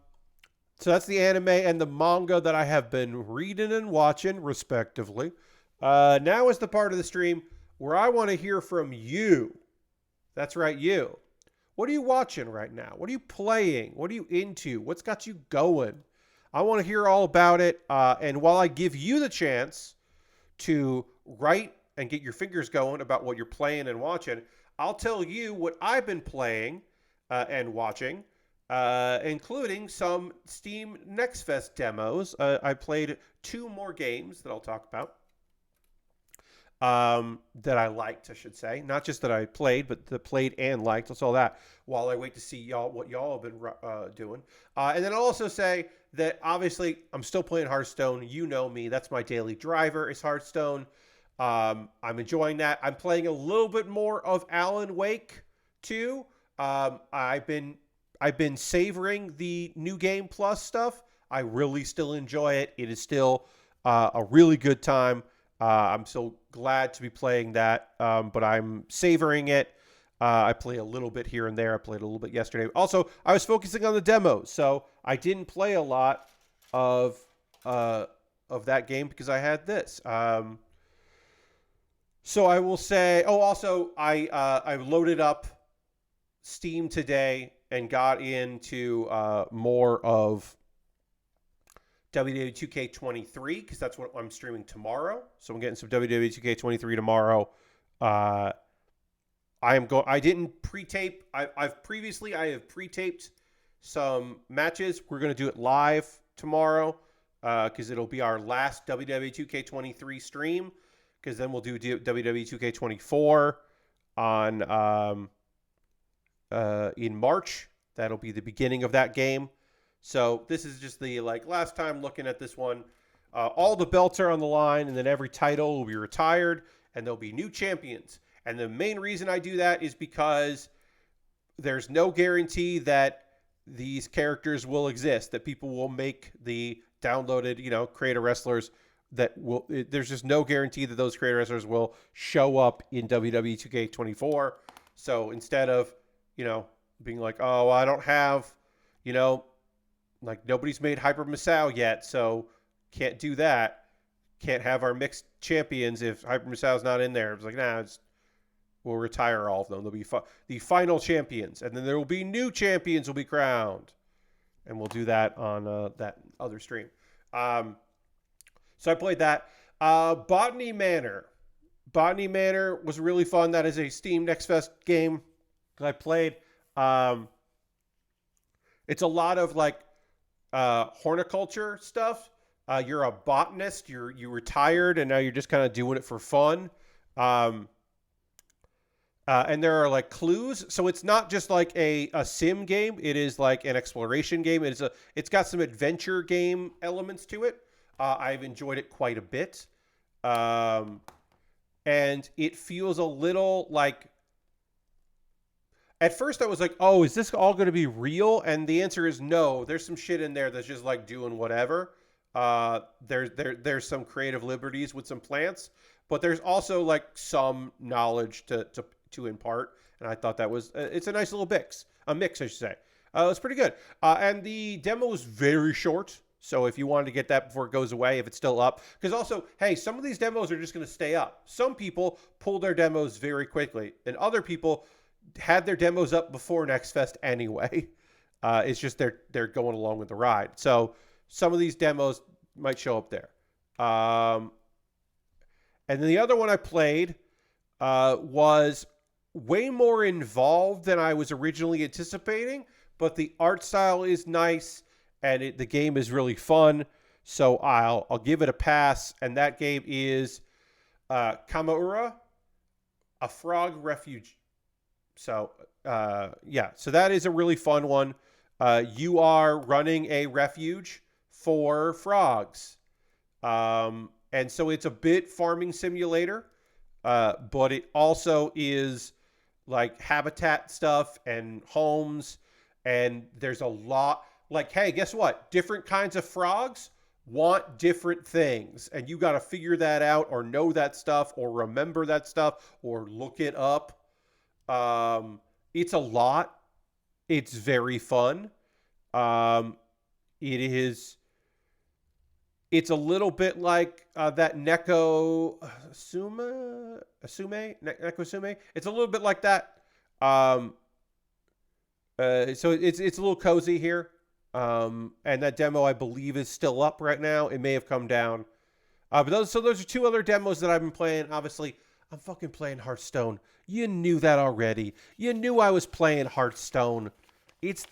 that's the anime and the manga that I have been reading and watching, respectively. Now is the part of the stream where I want to hear from you. That's right, you. What are you watching right now? What are you playing? What are you into? What's got you going? I want to hear all about it. And while I give you the chance to write and get your fingers going about what you're playing and watching, I'll tell you what I've been playing and watching, including some Steam Next Fest demos. I played 2 more games that I'll talk about. That I liked, I should say. Not just that I played, but that played and liked. That's all that. While I wait to see what y'all have been doing. And then I'll also say that, obviously, I'm still playing Hearthstone. You know me. That's my daily driver is Hearthstone. I'm enjoying that. I'm playing a little bit more of Alan Wake 2. I've been savoring the New Game Plus stuff. I really still enjoy it. It is still a really good time. I'm so glad to be playing that, but I'm savoring it. I play a little bit here and there. I played a little bit yesterday. Also, I was focusing on the demos, so I didn't play a lot of that game because I had this. So I will say. Oh, also, I loaded up Steam today and got into more of WWE 2K23 because that's what I'm streaming tomorrow. So I'm getting some WWE 2K23 tomorrow. I didn't pre-tape. I have pre-taped some matches. We're going to do it live tomorrow because it'll be our last WWE 2K23 stream. Because then we'll do WWE 2K24 on in March. That'll be the beginning of that game. So this is just the last time looking at this one. All the belts are on the line, and then every title will be retired, and there'll be new champions. And the main reason I do that is because there's no guarantee that these characters will exist, that people will make the downloaded, creator wrestlers there's just no guarantee that those creator wrestlers will show up in WWE 2K24. So instead of, being like, oh, I don't have, nobody's made Hyper Misao yet, so can't do that. can't have our mixed champions if Hyper Misao's not in there. It's like, nah, we'll retire all of them. They'll be the final champions, and then there will be new champions will be crowned, and we'll do that on that other stream. So I played that. Botany Manor. Botany Manor was really fun. That is a Steam Next Fest game that I played. It's a lot of like horticulture stuff. You're a botanist. You retired, and now you're just kind of doing it for fun. And there are like clues, so it's not just like a sim game. It is like an exploration game. It's got some adventure game elements to it. I've enjoyed it quite a bit, and it feels a little like. At first, I was like, "Oh, is this all going to be real?" And the answer is no. There's some shit in there that's just like doing whatever. There's some creative liberties with some plants, but there's also like some knowledge to impart, and I thought that was it's a nice little mix, I should say. It's pretty good, and the demo was very short. So if you wanted to get that before it goes away, if it's still up, because also, hey, some of these demos are just going to stay up. Some people pull their demos very quickly, and other people had their demos up before Next Fest anyway. It's just they're going along with the ride. So some of these demos might show up there. And then the other one I played was way more involved than I was originally anticipating, but the art style is nice, and the game is really fun. So I'll give it a pass. And that game is Kamaura, a frog refuge. So yeah, so that is a really fun one. You are running a refuge for frogs. And so it's a bit farming simulator, but it also is like habitat stuff and homes. And there's a lot like, hey, guess what? Different kinds of frogs want different things. And you got to figure that out or know that stuff or remember that stuff or look it up. It's a lot. It's very fun. It's a little bit like that Neko Asume. It's a little bit like that. So it's a little cozy here. And that demo, I believe, is still up right now. It may have come down. But those are two other demos that I've been playing. Obviously, I'm fucking playing Hearthstone. You knew that already. You knew I was playing Hearthstone. It's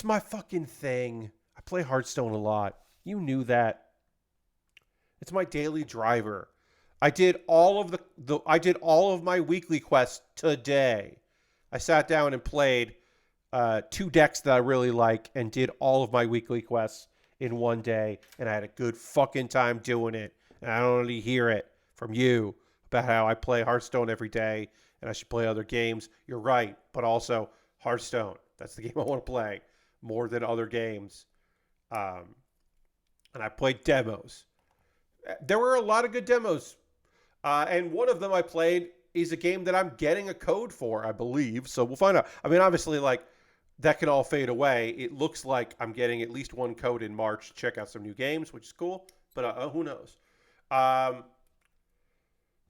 my fucking thing. I play Hearthstone a lot. You knew that. It's my daily driver. I did all of my weekly quests today. I sat down and played 2 decks that I really like and did all of my weekly quests in one day, and I had a good fucking time doing it. And I don't really hear it from you about how I play Hearthstone every day and I should play other games. You're right, but also Hearthstone. That's the game I want to play more than other games. And I played demos. There were a lot of good demos. And one of them I played is a game that I'm getting a code for, I believe. So we'll find out. I mean, obviously, like, that can all fade away. It looks like I'm getting at least one code in March to check out some new games, which is cool. But who knows?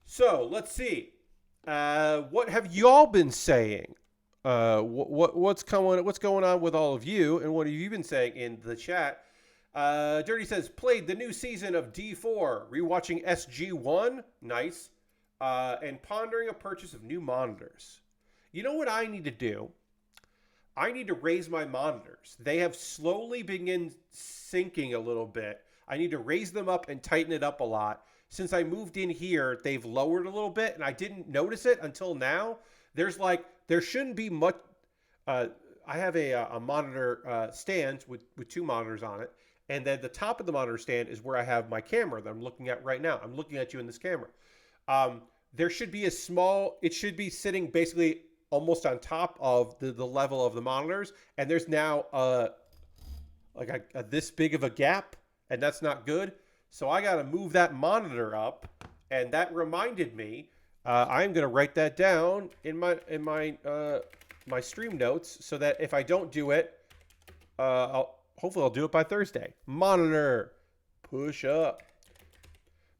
So let's see. What have y'all been saying? What's going on with all of you, and what have you been saying in the chat? Dirty says, played the new season of D4, rewatching SG1, nice, and pondering a purchase of new monitors. You know what I need to do? I need to raise my monitors. They have slowly begun sinking a little bit. I need to raise them up and tighten it up a lot. Since I moved in here, they've lowered a little bit, and I didn't notice it until now. There shouldn't be much. I have a monitor stand with 2 monitors on it. And then the top of the monitor stand is where I have my camera that I'm looking at right now. I'm looking at you in this camera. There should be it should be sitting basically almost on top of the level of the monitors. And there's now this big of a gap, and that's not good. So I got to move that monitor up. And that reminded me, I'm going to write that down in my stream notes so that if I don't do it, hopefully I'll do it by Thursday. Monitor. Push up.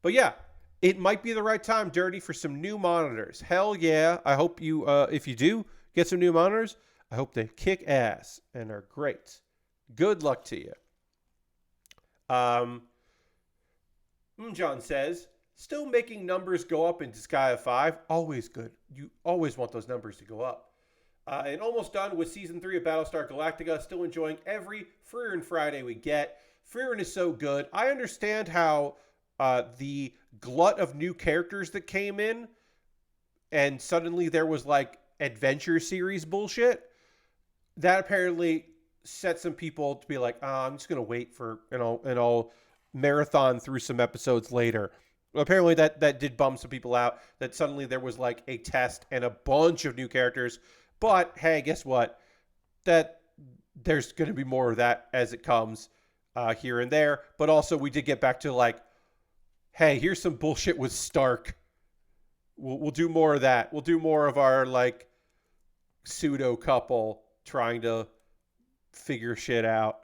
But yeah, it might be the right time, Dirty, for some new monitors. Hell yeah. I hope you, if you do get some new monitors, I hope they kick ass and are great. Good luck to you. John says, still making numbers go up in Disgaea 5. Always good. You always want those numbers to go up. And almost done with Season 3 of Battlestar Galactica. Still enjoying every Freerin Friday we get. Freerin is so good. I understand how the glut of new characters that came in, and suddenly there was like adventure series bullshit. That apparently set some people to be like, I'm just going to wait for, and I'll marathon through some episodes later. Apparently that did bum some people out, that suddenly there was like a test and a bunch of new characters. But hey, guess what? That there's going to be more of that as it comes here and there. But also we did get back to like, hey, here's some bullshit with Stark. We'll do more of that. We'll do more of our like pseudo couple trying to figure shit out.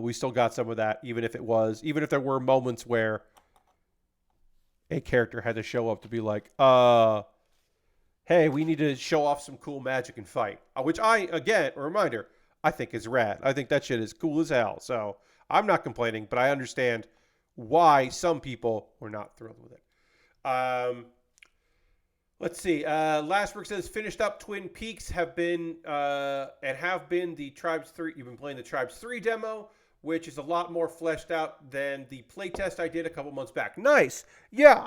We still got some of that, even if there were moments where a character had to show up to be like, hey, we need to show off some cool magic and fight. Which again, a reminder, I think is rad. I think that shit is cool as hell. So I'm not complaining, but I understand why some people were not thrilled with it. Let's see. Lastbrook says, finished up Twin Peaks, have been the Tribes 3. You've been playing the Tribes 3 demo, which is a lot more fleshed out than the playtest I did a couple months back. Nice. Yeah,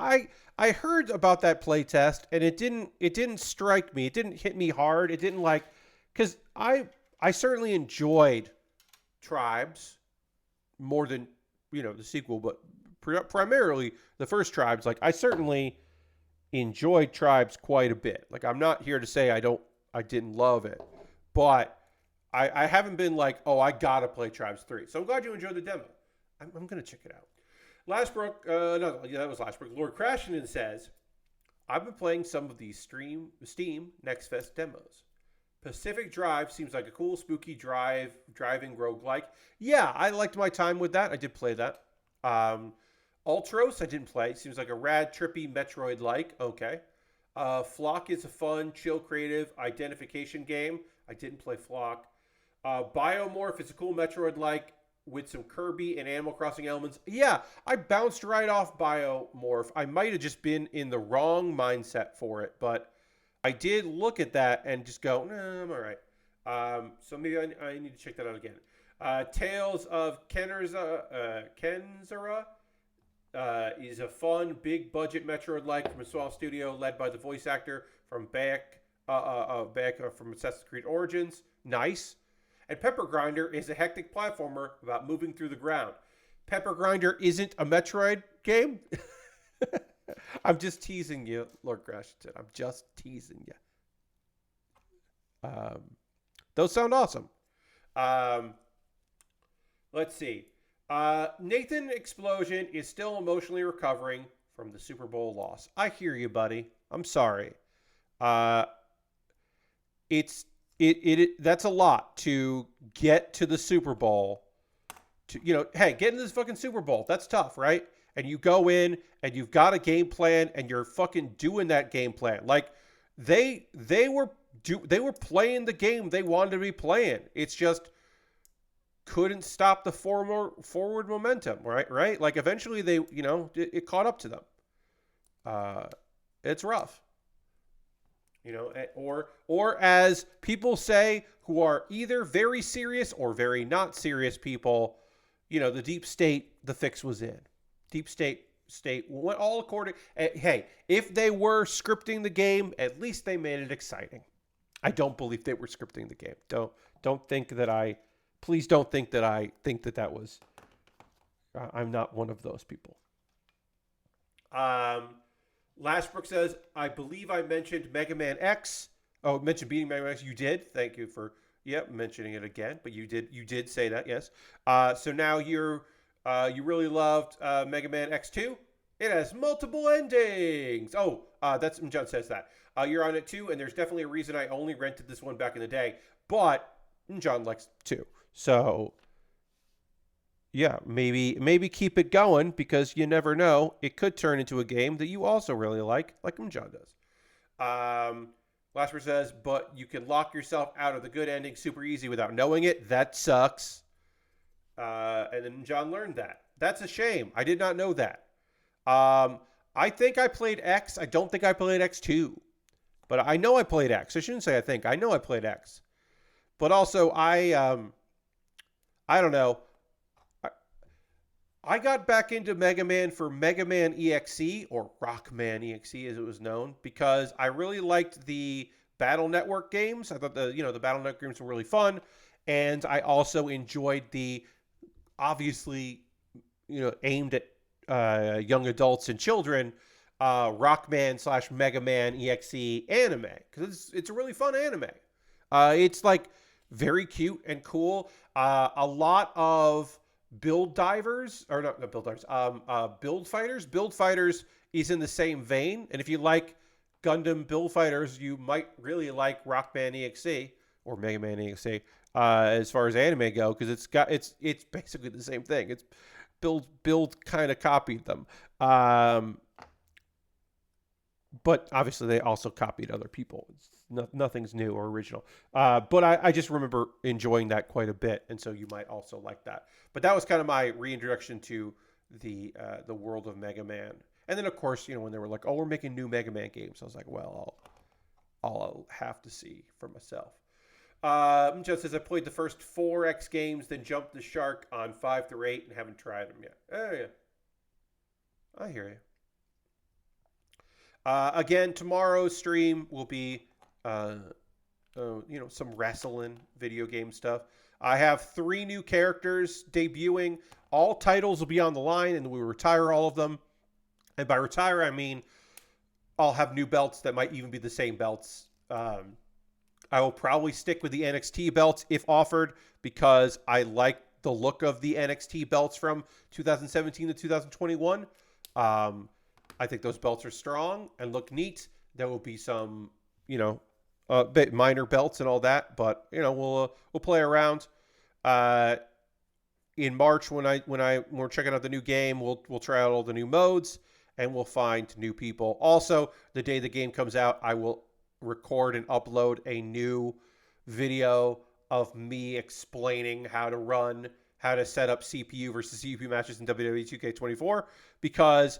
I heard about that playtest, and it didn't strike me. It didn't hit me hard. It didn't like, because I certainly enjoyed Tribes more than, the sequel, but primarily the first Tribes. Like, I certainly enjoyed Tribes quite a bit. Like, I'm not here to say I didn't love it, but I haven't been like, oh, I gotta play Tribes 3. So I'm glad you enjoyed the demo. I'm gonna check it out. Lastbrook, that was Lastbrook. Lord Crashington says, I've been playing some of these Steam Next Fest demos. Pacific Drive seems like a cool, spooky driving roguelike. Yeah, I liked my time with that. I did play that. Ultros, I didn't play. Seems like a rad, trippy Metroid-like. Okay. Flock is a fun, chill, creative identification game. I didn't play Flock. Biomorph is a cool Metroid-like with some Kirby and Animal Crossing elements. Yeah, I bounced right off Biomorph. I might have just been in the wrong mindset for it, but I did look at that and just go, nah, I'm all right. So maybe I need to check that out again. Tales of Kenzera is a fun, big-budget Metroid-like from a small studio led by the voice actor from Baek from Assassin's Creed Origins. Nice. And Pepper Grinder is a hectic platformer about moving through the ground. Pepper Grinder isn't a Metroid game? I'm just teasing you, Lord Crashington. I'm just teasing you. Those sound awesome. Let's see. Nathan Explosion is still emotionally recovering from the Super Bowl loss. I hear you, buddy. I'm sorry. That's a lot to get to the Super Bowl. Hey, get into this fucking Super Bowl. That's tough, right? And you go in and you've got a game plan and you're fucking doing that game plan. Like they were playing the game they wanted to be playing. It's just couldn't stop the forward momentum, right? Like eventually it caught up to them. It's rough. Or as people say who are either very serious or very not serious people, the deep state, the fix was in. Deep state went all according. Hey, if they were scripting the game, at least they made it exciting. I don't believe they were scripting the game. Please don't think that I think that was. I'm not one of those people. Lastbrook says, I believe I mentioned Mega Man X. Oh, mentioned beating Mega Man X. You did. Thank you for mentioning it again. But you did say that, yes. So now you really loved Mega Man X2. It has multiple endings. Oh, that's John says that. You're on it too, and there's definitely a reason I only rented this one back in the day. But John likes 2. So yeah, maybe keep it going because you never know. It could turn into a game that you also really like John does. Lasper says, but you can lock yourself out of the good ending super easy without knowing it. That sucks. And then John learned that. That's a shame. I did not know that. I think I played X. I don't think I played X2. But I know I played X. I shouldn't say I think. I know I played X. But also, I don't know. I got back into Mega Man for Mega Man EXE, or Rockman EXE as it was known, because I really liked the Battle Network games. I thought the Battle Network games were really fun, and I also enjoyed the obviously aimed at young adults and children Rockman / Mega Man EXE anime, because it's a really fun anime. It's like very cute and cool. A lot of build divers, or not build divers, build fighters. Build fighters is in the same vein, and if you like Gundam build fighters, you might really like Rockman EXE or Mega Man EXE as far as anime go, because it's basically the same thing. It's build kind of copied them. But obviously they also copied other people. Nothing's new or original. But I just remember enjoying that quite a bit, and so you might also like that. But that was kind of my reintroduction to the world of Mega Man. And then of course, when they were like, "Oh, we're making new Mega Man games," I was like, "Well, I'll have to see for myself." Just as I played the first 4 X games, then jumped the shark on 5 through 8 and haven't tried them yet. Oh yeah, I hear you. Again, tomorrow's stream will be, some wrestling video game stuff. I have 3 new characters debuting. All titles will be on the line, and we retire all of them. And by retire, I mean I'll have new belts that might even be the same belts. I will probably stick with the NXT belts if offered, because I like the look of the NXT belts from 2017 to 2021. I think those belts are strong and look neat. There will be some, bit minor belts and all that, but we'll play around. In March, when we're checking out the new game, we'll try out all the new modes and we'll find new people. Also, the day the game comes out, I will record and upload a new video of me explaining how to set up CPU versus CPU matches in WWE 2K24, because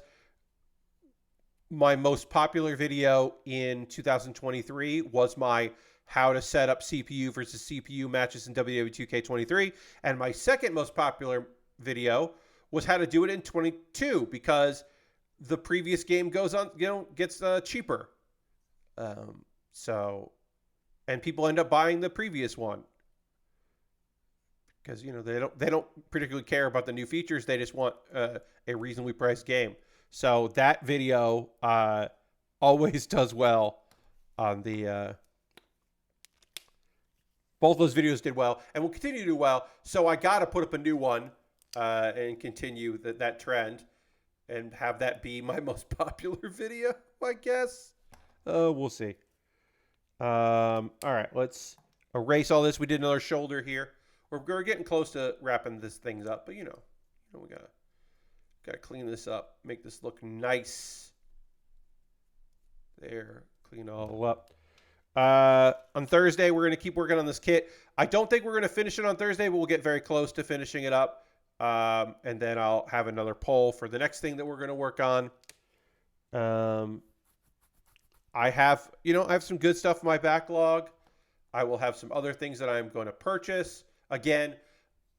my most popular video in 2023 was my how to set up CPU versus CPU matches in WWE 2K23, and my second most popular video was how to do it in 22, because the previous game gets cheaper. And people end up buying the previous one because they don't particularly care about the new features. They just want a reasonably priced game. So that video always does well on the. Both those videos did well and will continue to do well. So I got to put up a new one and continue that trend and have that be my most popular video, I guess. We'll see. All right, let's erase all this. We did another shoulder here. We're getting close to wrapping this things up, but we gotta clean this up, make this look nice. There, clean it all up. On Thursday, we're gonna keep working on this kit. I don't think we're gonna finish it on Thursday, but we'll get very close to finishing it up. And then I'll have another poll for the next thing that we're gonna work on. I have some good stuff in my backlog. I will have some other things that I'm going to purchase. Again,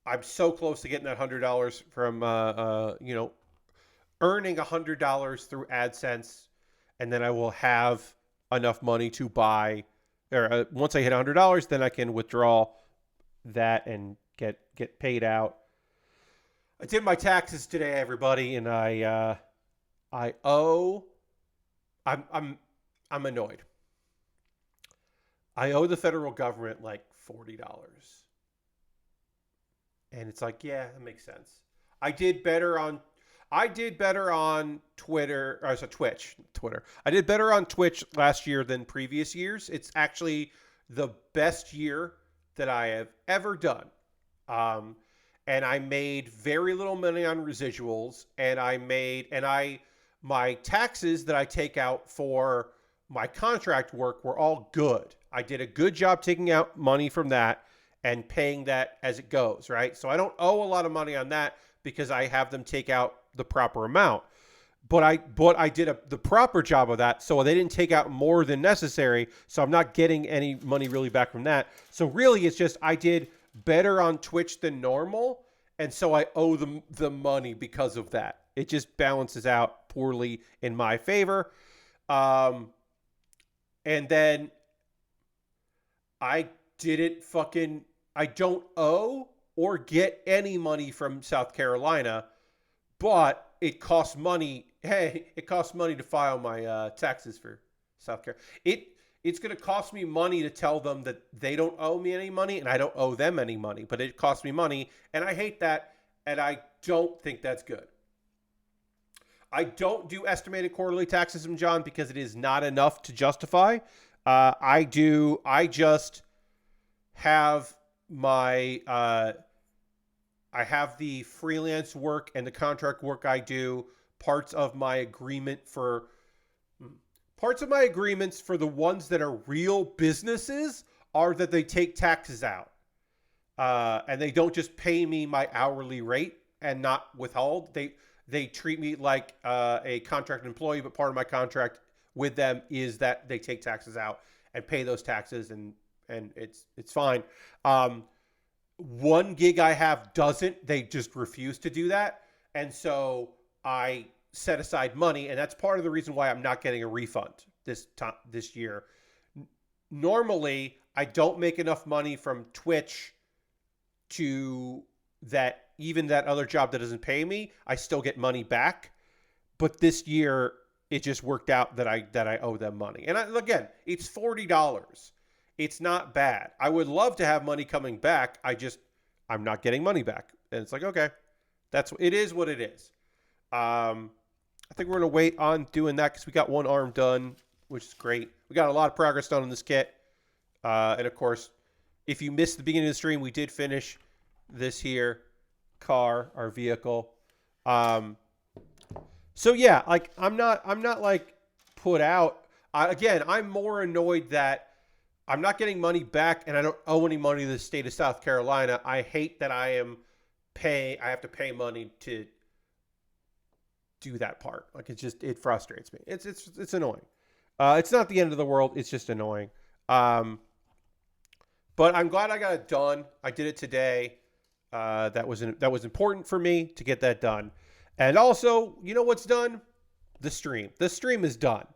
I'm so close to getting that $100 from, earning $100 through AdSense, and then I will have enough money to buy. Or once I hit $100, then I can withdraw that and get paid out. I did my taxes today, everybody, and I owe. I'm annoyed. I owe the federal government like $40. And it's like, yeah, that makes sense. I did better on Twitter, or so Twitter. I did better on Twitch last year than previous years. It's actually the best year that I have ever done. and I made very little money on residuals, and my taxes that I take out for my contract work were all good. I did a good job taking out money from that and paying that as it goes, right? So I don't owe a lot of money on that because I have them take out the proper amount. But I did the proper job of that, so they didn't take out more than necessary, so I'm not getting any money really back from that. So really, it's just I did better on Twitch than normal, and so I owe them the money because of that. It just balances out poorly in my favor. And then I don't owe or get any money from South Carolina, but it costs money. Hey, it costs money to file my taxes for South Carolina. It's going to cost me money to tell them that they don't owe me any money and I don't owe them any money, but it costs me money, and I hate that, and I don't think that's good. I don't do estimated quarterly taxes from John because it is not enough to justify. I just have my I have the freelance work and the contract work I do. Parts of my agreements for the ones that are real businesses are that they take taxes out. And they don't just pay me my hourly rate and not withhold. They treat me like a contract employee, but part of my contract with them is that they take taxes out and pay those taxes, and it's fine. One gig I have doesn't. They just refuse to do that. And so I set aside money, and that's part of the reason why I'm not getting a refund this year. Normally, I don't make enough money from Twitch to that, even that other job that doesn't pay me, I still get money back. But this year, it just worked out that I owe them money. And again, it's $40. It's not bad. I would love to have money coming back. I'm not getting money back. And it's like, okay, it is what it is. I think we're going to wait on doing that because we got one arm done, which is great. We got a lot of progress done on this kit. And of course, if you missed the beginning of the stream, we did finish this here car, our vehicle. So yeah, like I'm not like put out. Again, I'm more annoyed that I'm not getting money back and I don't owe any money to the state of South Carolina. I hate that I have to pay money to do that part. Like it frustrates me. It's annoying. It's not the end of the world. It's just annoying. But I'm glad I got it done. I did it today. That was important for me to get that done. And also, you know what's done? The stream. The stream is done.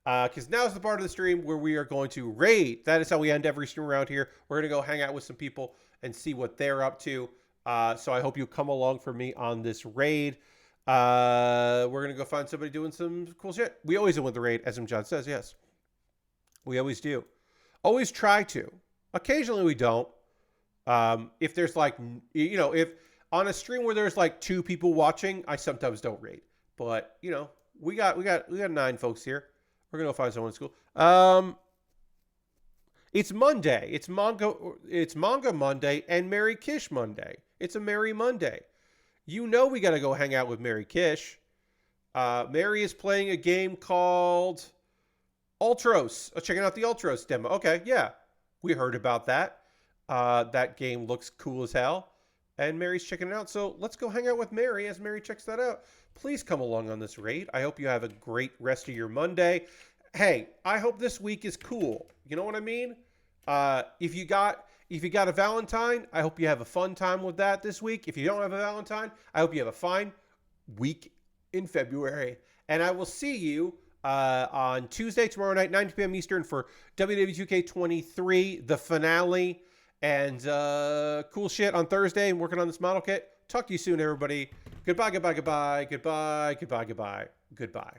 Because now's the part of the stream where we are going to raid. That is how we end every stream around here. We're going to go hang out with some people and see what they're up to. So I hope you come along for me on this raid. We're going to go find somebody doing some cool shit. We always win the raid, as John says, yes. We always do. Always try to. Occasionally we don't. If there's like, if on a stream where there's like 2 people watching, I sometimes don't raid. But, we got 9 folks here. We're going to go find someone in school. It's Monday. It's Manga Monday and Merry Kish Monday. It's a Merry Monday. We got to go hang out with Mary Kish. Mary is playing a game called Ultros. Checking out the Ultros demo. Okay, yeah. We heard about that. That game looks cool as hell. And Mary's checking it out. So let's go hang out with Mary as Mary checks that out. Please come along on this raid. I hope you have a great rest of your Monday. Hey, I hope this week is cool. You know what I mean? If you got a Valentine, I hope you have a fun time with that this week. If you don't have a Valentine, I hope you have a fine week in February. And I will see you on Tuesday, tomorrow night, 9 p.m. Eastern for WW2K23, the finale. And cool shit on Thursday and working on this model kit. Talk to you soon, everybody. Goodbye, goodbye, goodbye, goodbye, goodbye, goodbye, goodbye.